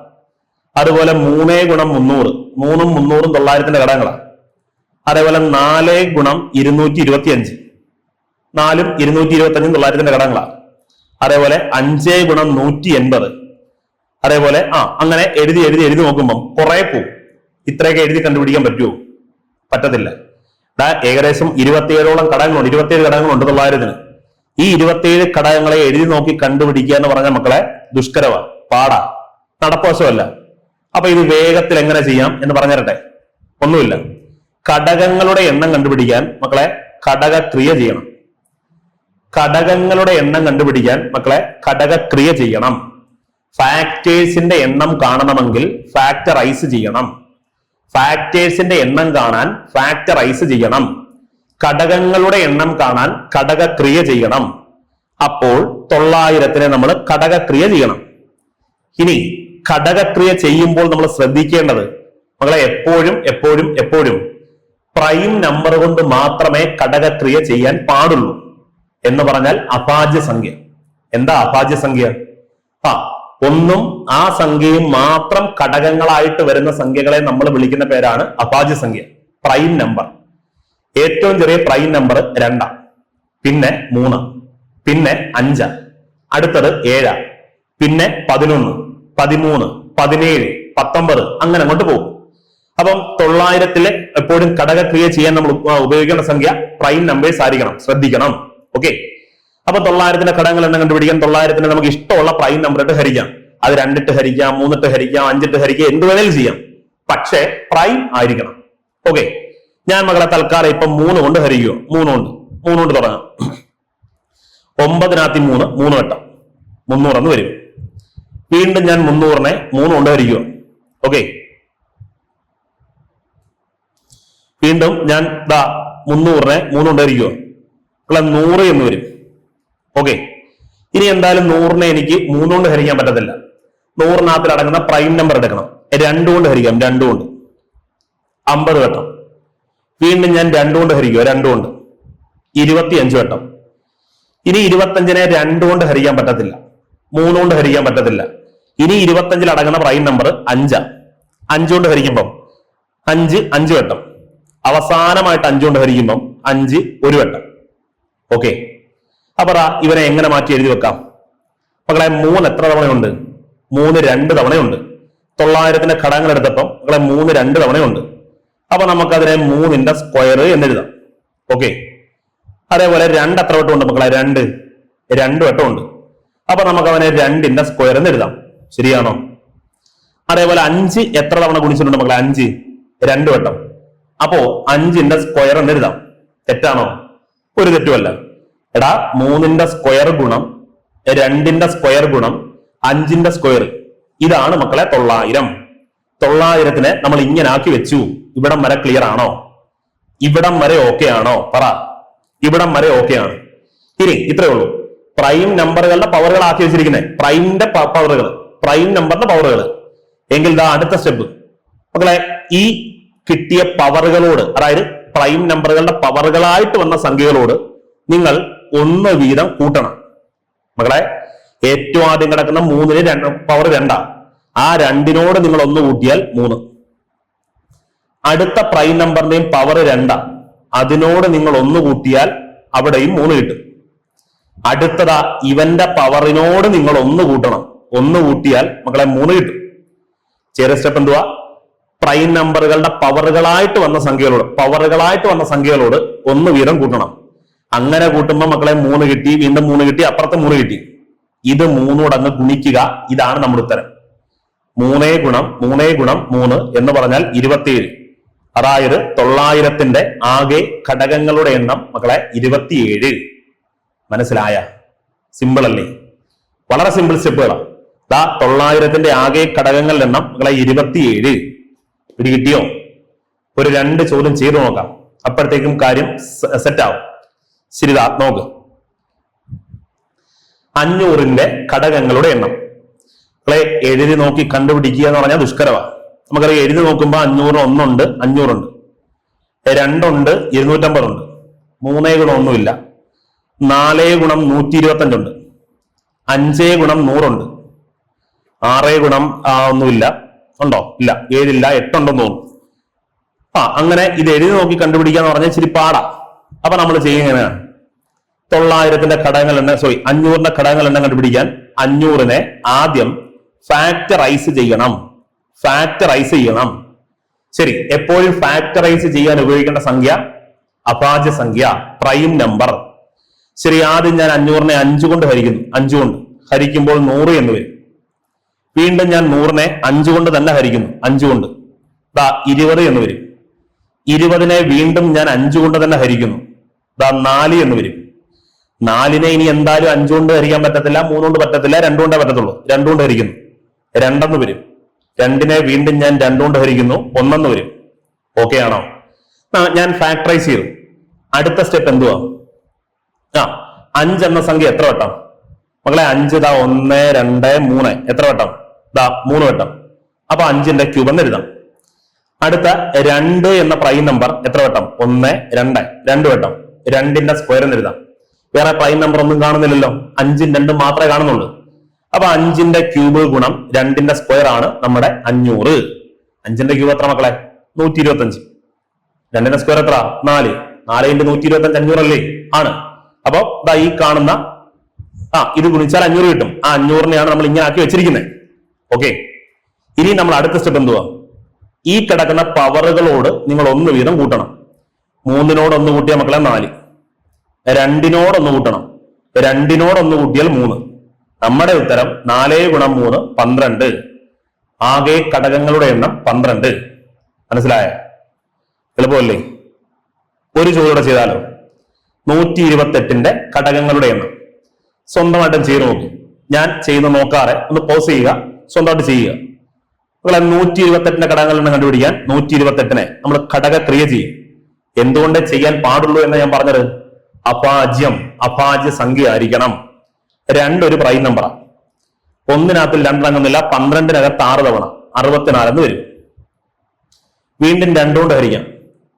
അതുപോലെ 3 ഗുണം 300. 3ഉം 300ഉം 900ത്തിന്റെ ഘടകങ്ങളാണ്. അതേപോലെ 4 ഗുണം 225. 4ഉം 225ഉം 900ത്തിന്റെ ഘടകങ്ങളാണ്. അതേപോലെ 5 ഗുണം 180. അതേപോലെ അങ്ങനെ എഴുതി നോക്കുമ്പോൾ കുറെ പോവും. ഇത്രയൊക്കെ എഴുതി കണ്ടുപിടിക്കാൻ പറ്റുമോ? പറ്റത്തില്ല. ഏകദേശം 27ഓളം ഘടകങ്ങളുണ്ട്, 27 ഘടകങ്ങളുണ്ട് 900-ന്. ഈ 27 ഘടകങ്ങളെ എഴുതി നോക്കി കണ്ടുപിടിക്കുക എന്ന് പറഞ്ഞ മക്കളെ ദുഷ്കരവാ, പാടാ, നടപ്പവശമല്ല. അപ്പൊ ഇത് വേഗത്തിൽ എങ്ങനെ ചെയ്യാം എന്ന് പറഞ്ഞുതരട്ടെ. ഒന്നുമില്ല, ഘടകങ്ങളുടെ എണ്ണം കണ്ടുപിടിക്കാൻ മക്കളെ ഘടകക്രിയ ചെയ്യണം. ഘടകങ്ങളുടെ എണ്ണം കണ്ടുപിടിക്കാൻ മക്കളെ ഘടകക്രിയ ചെയ്യണം. ഫാക്ടേഴ്സിന്റെ എണ്ണം കാണണമെങ്കിൽ ഫാക്ടറൈസ് ചെയ്യണം. ഫാക്ടേഴ്സിന്റെ എണ്ണം കാണാൻ ഫാക്ടറൈസ് ചെയ്യണം. ഘടകങ്ങളുടെ എണ്ണം കാണാൻ ഘടകക്രിയ ചെയ്യണം. അപ്പോൾ 900-നെ നമ്മൾ ഘടകക്രിയ ചെയ്യണം. ഇനി ഘടകക്രിയ ചെയ്യുമ്പോൾ നമ്മൾ ശ്രദ്ധിക്കേണ്ടത് മക്കളെ എപ്പോഴും എപ്പോഴും എപ്പോഴും പ്രൈം നമ്പർ കൊണ്ട് മാത്രമേ ഘടകക്രിയ ചെയ്യാൻ പാടുള്ളൂ. എന്ന് പറഞ്ഞാൽ അഭാജ്യ സംഖ്യ. എന്താ അഭാജ്യ സംഖ്യ? ഒന്നും ആ സംഖ്യയും മാത്രം ഘടകങ്ങളായിട്ട് വരുന്ന സംഖ്യകളെ നമ്മൾ വിളിക്കുന്ന പേരാണ് അഭാജ്യ സംഖ്യ, പ്രൈം നമ്പർ. ഏറ്റവും ചെറിയ പ്രൈം നമ്പർ 2, പിന്നെ 3, പിന്നെ 5, അടുത്തത് 7, പിന്നെ 11, 13, 17, 19 അങ്ങനെ അങ്ങോട്ട് പോകും. അപ്പം 900-ലെ എപ്പോഴും ഘടകക്രിയ ചെയ്യാൻ നമ്മൾ ഉപയോഗിക്കേണ്ട സംഖ്യ പ്രൈം നമ്പേഴ്സ് ആയിരിക്കണം, ശ്രദ്ധിക്കണം. ഓക്കെ, അപ്പൊ 900-ന്റെ ഘടകങ്ങൾ എണ്ണം കണ്ടുപിടിക്കാൻ 900-നെ നമുക്ക് ഇഷ്ടമുള്ള പ്രൈം നമ്പർ ഇട്ട് ഹരിക്കാം. അത് 2 ഇട്ട് ഹരിക്കാം, 3 ഇട്ട് ഹരിക്കാം, 5 ഇട്ട് ഹരിക്കാം, എന്ത് വേണേലും ചെയ്യാം. പക്ഷേ പ്രൈം ആയിരിക്കണം. ഓക്കെ, ഞാൻ മകളെ തൽക്കാലം ഇപ്പൊ 3 കൊണ്ട് ഹരിക്കുമോ? 3 കൊണ്ട് തുടങ്ങാം. 9-നകത്ത് 3 വട്ടം 300 എന്ന് വരും. വീണ്ടും ഞാൻ 300-നെ 3 കൊണ്ട് ഹരിക്കുമോ? ഓക്കെ, വീണ്ടും ഞാൻ 300-നെ 3 കൊണ്ട് ഹരിക്കുമോ? 100 എന്ന് വരും. ഓക്കെ, ഇനി എന്തായാലും 100-നെ എനിക്ക് 3 കൊണ്ട് ഹരിക്കാൻ പറ്റത്തില്ല. 100-നകത്തിൽ അടങ്ങുന്ന പ്രൈം നമ്പർ എടുക്കണം. 2 കൊണ്ട് ഹരിക്കാം, 2 കൊണ്ട് 50 വട്ടം. വീണ്ടും ഞാൻ 2 കൊണ്ട് ഹരിക്കുക, 2 കൊണ്ട് 25 വട്ടം. ഇനി 25-നെ 2 കൊണ്ട് ഹരിക്കാൻ പറ്റത്തില്ല, 3 കൊണ്ട് ഹരിക്കാൻ പറ്റത്തില്ല. ഇനി 25-ൽ അടങ്ങുന്ന പ്രൈം നമ്പർ 5. 5 കൊണ്ട് ഹരിക്കുമ്പം 5 വട്ടം. അവസാനമായിട്ട് 5 കൊണ്ട് ഹരിക്കുമ്പം 5 1 വട്ടം. ഓക്കെ, അപ്പൊ ഇവനെ എങ്ങനെ മാറ്റി എഴുതി വെക്കാം മക്കളെ? 3 എത്ര തവണയുണ്ട്? 3 2 തവണയുണ്ട്. 900-ന്റെ ഘടകങ്ങൾ എടുത്തപ്പം മക്കളെ 3 2 തവണയുണ്ട്. അപ്പൊ നമുക്കതിനെ 3-ന്റെ സ്ക്വയർ എന്നെഴുതാം. ഓക്കെ, അതേപോലെ 2 എത്ര വട്ടം ഉണ്ട് മക്കളെ? 2 വട്ടം ഉണ്ട്. അപ്പൊ നമുക്ക് അവനെ 2-ന്റെ സ്ക്വയർ എന്ന് എഴുതാം. ശരിയാണോ? അതേപോലെ 5 എത്ര തവണ ഗുണിച്ചിട്ടുണ്ട് മക്കളെ? 5 2 വട്ടം. അപ്പോ 5-ന്റെ സ്ക്വയർ എന്ന് എഴുതാം. തെറ്റാണോ? ഒരു തെറ്റുമല്ല. എടാ, 3-ന്റെ സ്ക്വയർ ഗുണം 2-ന്റെ സ്ക്വയർ ഗുണം 5-ന്റെ സ്ക്വയർ, ഇതാണ് മക്കളെ 900. 900-നെ നമ്മൾ ഇങ്ങനെ ആക്കി വെച്ചു. ഇവിടം വരെ ക്ലിയർ ആണോ? ഇവിടം വരെ ഓക്കെ ആണോ? പറ, ഇവിടം വരെ ഓക്കെ ആണ്. ഇനി ഇത്രയേ ഉള്ളൂ. പ്രൈം നമ്പറുകളുടെ പവറുകൾ ആക്കി വെച്ചിരിക്കുന്നത്, പ്രൈമിന്റെ പവറുകൾ, പ്രൈം നമ്പറിന്റെ പവറുകൾ. എങ്കിൽ അടുത്ത സ്റ്റെപ്പ് മക്കളെ, ഈ കിട്ടിയ പവറുകളോട്, അതായത് പ്രൈം നമ്പറുകളുടെ പവറുകളായിട്ട് വന്ന സംഖ്യകളോട് നിങ്ങൾ 1 വീതം കൂട്ടണം. മക്കളെ, ഏറ്റവും ആദ്യം കിടക്കുന്ന 3-ന് പവർ 2. ആ 2-നോട് നിങ്ങൾ 1 കൂട്ടിയാൽ 3. അടുത്ത പ്രൈം നമ്പറിന്റെയും പവർ 2. അതിനോട് നിങ്ങൾ 1 കൂട്ടിയാൽ അവിടെയും 3 കിട്ടും. അടുത്തതാ ഇവന്റെ പവറിനോട് നിങ്ങൾ 1 കൂട്ടണം. 1 കൂട്ടിയാൽ മക്കളെ 3 കിട്ടും. ചെറിയ സ്റ്റെപ്പ് എന്തുവാ? പ്രൈം നമ്പറുകളുടെ പവറുകളായിട്ട് വന്ന സംഖ്യകളോട് 1 വീതം കൂട്ടണം. അങ്ങനെ കൂട്ടുമ്പോൾ മക്കളെ 3 കിട്ടി, വീണ്ടും 3 കിട്ടി, അപ്പുറത്ത് 3 കിട്ടി. ഇത് 3 അങ്ങ് ഗുണിക്കുക. ഇതാണ് നമ്മുടെ ഉത്തരം. 3 ഗുണം 3 എന്ന് പറഞ്ഞാൽ 27. അതായത് 900-ന്റെ ആകെ ഘടകങ്ങളുടെ എണ്ണം മക്കളെ 27. മനസ്സിലായ? സിമ്പിൾ അല്ലേ? വളരെ സിമ്പിൾ സ്റ്റെപ്പുകളാണ്. 900-ന്റെ ആകെ ഘടകങ്ങളുടെ എണ്ണം മക്കളെ 27. പിടി കിട്ടിയോ? ഒരു 2 ചോദ്യം ചെയ്തു നോക്കാം, അപ്പോഴത്തേക്കും കാര്യം സെറ്റ് ആവും. ശരി, നോക്ക്. 500-ന്റെ ഘടകങ്ങളുടെ എണ്ണം മക്കളെ എഴുതി നോക്കി കണ്ടുപിടിക്കുക എന്ന് പറഞ്ഞാൽ ദുഷ്കരമാണ്. നമുക്കറിയാം, എഴുതി നോക്കുമ്പോൾ 500 1 ഉണ്ട്, 500 ഉണ്ട്, 2 ഉണ്ട്, 250 ഉണ്ട്, 3 ഗുണം ഒന്നുമില്ല, 4 ഗുണം 125 ഉണ്ട്, 5 ഗുണം 100 ഉണ്ട്, 6 ഗുണം ഒന്നുമില്ല, ഉണ്ടോ? ഇല്ല. 7 ഇല്ല, 8 ഉണ്ടെന്ന് തോന്നുന്നു. അങ്ങനെ ഇത് എഴുതി നോക്കി കണ്ടുപിടിക്കാന്ന് പറഞ്ഞാൽ ഇച്ചിരി പാടാ. അപ്പൊ നമ്മൾ ചെയ്യുന്നതാണ് 900-ന്റെ ഘടകങ്ങൾ എണ്ണം 500-ന്റെ ഘടകങ്ങൾ എണ്ണം കണ്ടുപിടിക്കാൻ 500-നെ ആദ്യം ഫാക്ടറൈസ് ചെയ്യണം. ശരി, എപ്പോഴും ഫാക്ടറൈസ് ചെയ്യാൻ ഉപയോഗിക്കേണ്ട സംഖ്യ അഭാജ്യ സംഖ്യ, പ്രൈം നമ്പർ. ശരി, ആദ്യം ഞാൻ 500നെ 5 കൊണ്ട് ഹരിക്കുന്നു. 5 കൊണ്ട് ഹരിക്കുമ്പോൾ 100 എന്ന് വരും. വീണ്ടും ഞാൻ 100നെ 5 കൊണ്ട് തന്നെ ഹരിക്കുന്നു. 5 കൊണ്ട് 20 എന്ന് വരും. 20നെ വീണ്ടും ഞാൻ 5 കൊണ്ട് തന്നെ ഹരിക്കുന്നു. 4 എന്ന് വരും. 4നെ ഇനി എന്തായാലും 5 കൊണ്ട് ഹരിക്കാൻ പറ്റത്തില്ല, 3 കൊണ്ട് പറ്റത്തില്ല, 2 കൊണ്ടേ പറ്റത്തുള്ളൂ. 2 കൊണ്ട് ഹരിക്കുന്നു. 2 എന്ന് വരും. 2നെ വീണ്ടും ഞാൻ 2 കൊണ്ട് ഹരിക്കുന്നു. 1 എന്ന് വരും. ഓക്കെ ആണോ? ഞാൻ ഫാക്ടറൈസ് ചെയ്തു. അടുത്ത സ്റ്റെപ്പ് എന്തുവാ? 5 എന്ന സംഖ്യ എത്ര വട്ടം മക്കളെ? 5 1 2 3 എത്ര വട്ടം? 3 വട്ടം. അപ്പൊ 5ന്റെ ക്യൂബ് എന്ന് എഴുതാം. അടുത്ത 2 എന്ന പ്രൈം നമ്പർ എത്ര വട്ടം? 1 2 2 വട്ടം. 2ന്റെ സ്ക്വയർ എന്ന് എഴുതാം. വേറെ പ്രൈം നമ്പർ ഒന്നും കാണുന്നില്ലല്ലോ, 5ഉം 2ഉം മാത്രമേ കാണുന്നുള്ളൂ. അപ്പൊ 5ന്റെ ക്യൂബ് ഗുണം 2ന്റെ സ്ക്വയർ ആണ് നമ്മുടെ 500. 5ന്റെ ക്യൂബ് എത്ര മക്കളെ? 125. 2ന്റെ സ്ക്വയർ എത്ര? 4. 4 × 125 500 അല്ലേ? ആണ്. അപ്പൊ ഈ കാണുന്ന ഇത് ഗുണിച്ചാൽ 500 കിട്ടും. ആ 500നെയാണ് നമ്മൾ ഇങ്ങനെ ആക്കി വെച്ചിരിക്കുന്നത്. ഓക്കെ, ഇനി നമ്മൾ അടുത്ത സ്റ്റെപ്പ് എന്തുവാ? ഈ കിടക്കുന്ന പവറുകളോട് നിങ്ങൾ 1 വീതം കൂട്ടണം. 3നോട് 1 കൂട്ടിയാൽ മക്കളെ 4. 2നോട് 1 കൂട്ടണം. 2നോട് 1 കൂട്ടിയാൽ 3. നമ്മുടെ ഉത്തരം 4 × 3 12. ആകെ ഘടകങ്ങളുടെ എണ്ണം 12. മനസ്സിലായോ? എളുപ്പമല്ലേ? ഒരു ചോദ്യം ചെയ്താലോ? 128ന്റെ ഘടകങ്ങളുടെ എണ്ണം സ്വന്തമായിട്ടും ചെയ്ത് നോക്കി. ഞാൻ ചെയ്യുന്ന നോക്കാറെ ഒന്ന് പോസ് ചെയ്യുക, സ്വന്തമായിട്ട് ചെയ്യുക. 128ന്റെ ഘടകങ്ങളുടെ എണ്ണം കണ്ടുപിടിക്കാൻ 128നെ നമ്മൾ ഘടകക്രിയ ചെയ്യും. എന്തുകൊണ്ട് ചെയ്യാൻ പാടുള്ളൂ എന്ന് ഞാൻ പറഞ്ഞത്? അഭാജ്യ സംഖ്യ ആയിരിക്കണം. 2 ഒരു പ്രൈം നമ്പറാണ്. 1-നകത്തിൽ 2 അടങ്ങുന്നില്ല. 12-നകത്ത് 6 തവണ 64 എന്ന് വരും. വീണ്ടും 2 കൊണ്ട് ഹരിക്കാം,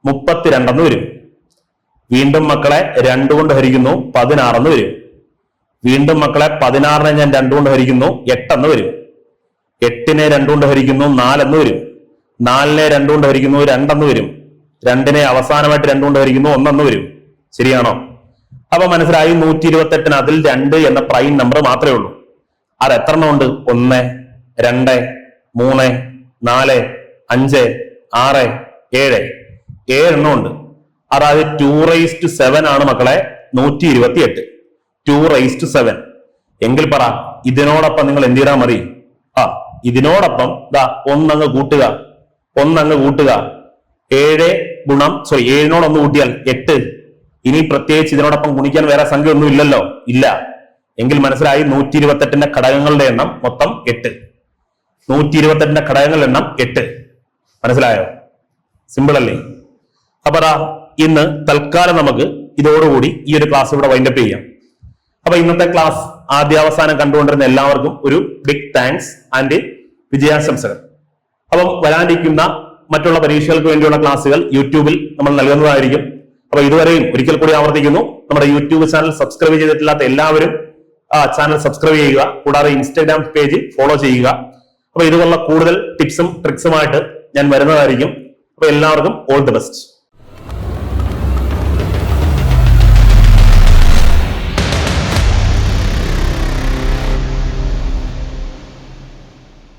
32 എന്ന് വരും. വീണ്ടും മക്കളെ 2 കൊണ്ട് ഹരിക്കുന്നു, 16 എന്ന് വരും. വീണ്ടും മക്കളെ 16നെ ഞാൻ 2 കൊണ്ട് ഹരിക്കുന്നു, 8 എന്ന് വരും. 8നെ 2 കൊണ്ട് ഹരിക്കുന്നു, 4 എന്ന് വരും. 4നെ 2 കൊണ്ട് ഹരിക്കുന്നു, 2 എന്ന് വരും. 2നെ അവസാനമായിട്ട് 2 കൊണ്ട് ഹരിക്കുന്നു, 1 എന്ന് വരും. ശരിയാണോ? അപ്പൊ മനസ്സിലായി, 128-നകത്തിൽ 2 എന്ന പ്രൈം നമ്പർ മാത്രമേ ഉള്ളൂ. അത് എത്ര എണ്ണം ഉണ്ട്? 1 2 3 4 5 6 7 എണ്ണം ഉണ്ട്. അതായത് 2�7 ആണ് മക്കളെ 128. 2�7. എങ്കിൽ പറ, ഇതിനോടൊപ്പം നിങ്ങൾ എന്ത് ചെയ്താൽ മതി? ഇതിനോടൊപ്പം 1 അങ്ങ് കൂട്ടുക. 7 7നോട് 1 കൂട്ടിയാൽ 8. ഇനി പ്രത്യേകിച്ച് ഇതിനോടൊപ്പം ഗുണിക്കാൻ വേറെ സംഖ്യ ഒന്നും ഇല്ലല്ലോ? ഇല്ല. എങ്കിൽ മനസ്സിലായി, 128ന്റെ ഘടകങ്ങളുടെ എണ്ണം മൊത്തം 8. 128ന്റെ ഘടകങ്ങളുടെ എണ്ണം 8. മനസ്സിലായോ? സിമ്പിൾ അല്ലേ? അപ്പൊ ഇന്ന് തൽക്കാലം നമുക്ക് ഇതോടുകൂടി ഈ ഒരു ക്ലാസ് ഇവിടെ വൈൻഡപ്പ് ചെയ്യാം. അപ്പൊ ഇന്നത്തെ ക്ലാസ് ആദ്യാവസാനം കണ്ടുകൊണ്ടിരുന്ന എല്ലാവർക്കും ഒരു ബിഗ് താങ്ക്സ് ആൻഡ് വിജയാശംസകൾ. അപ്പം വരാനിരിക്കുന്ന മറ്റുള്ള പരീക്ഷകൾക്ക് വേണ്ടിയുള്ള ക്ലാസ്സുകൾ യൂട്യൂബിൽ നമ്മൾ നൽകുന്നതായിരിക്കും. അപ്പൊ ഇതുവരെയും ഒരിക്കൽ കൂടി ആവർത്തിക്കുന്നു, നമ്മുടെ യൂട്യൂബ് ചാനൽ സബ്സ്ക്രൈബ് ചെയ്തിട്ടില്ലാത്ത എല്ലാവരും ചാനൽ സബ്സ്ക്രൈബ് ചെയ്യുക. കൂടാതെ ഇൻസ്റ്റാഗ്രാം പേജ് ഫോളോ ചെയ്യുക. അപ്പൊ ഇതുപോലുള്ള കൂടുതൽ ടിപ്സും ട്രിക്സുമായിട്ട് ഞാൻ വരുന്നതായിരിക്കും. അപ്പൊ എല്ലാവർക്കും ഓൾ ദി ബെസ്റ്റ്.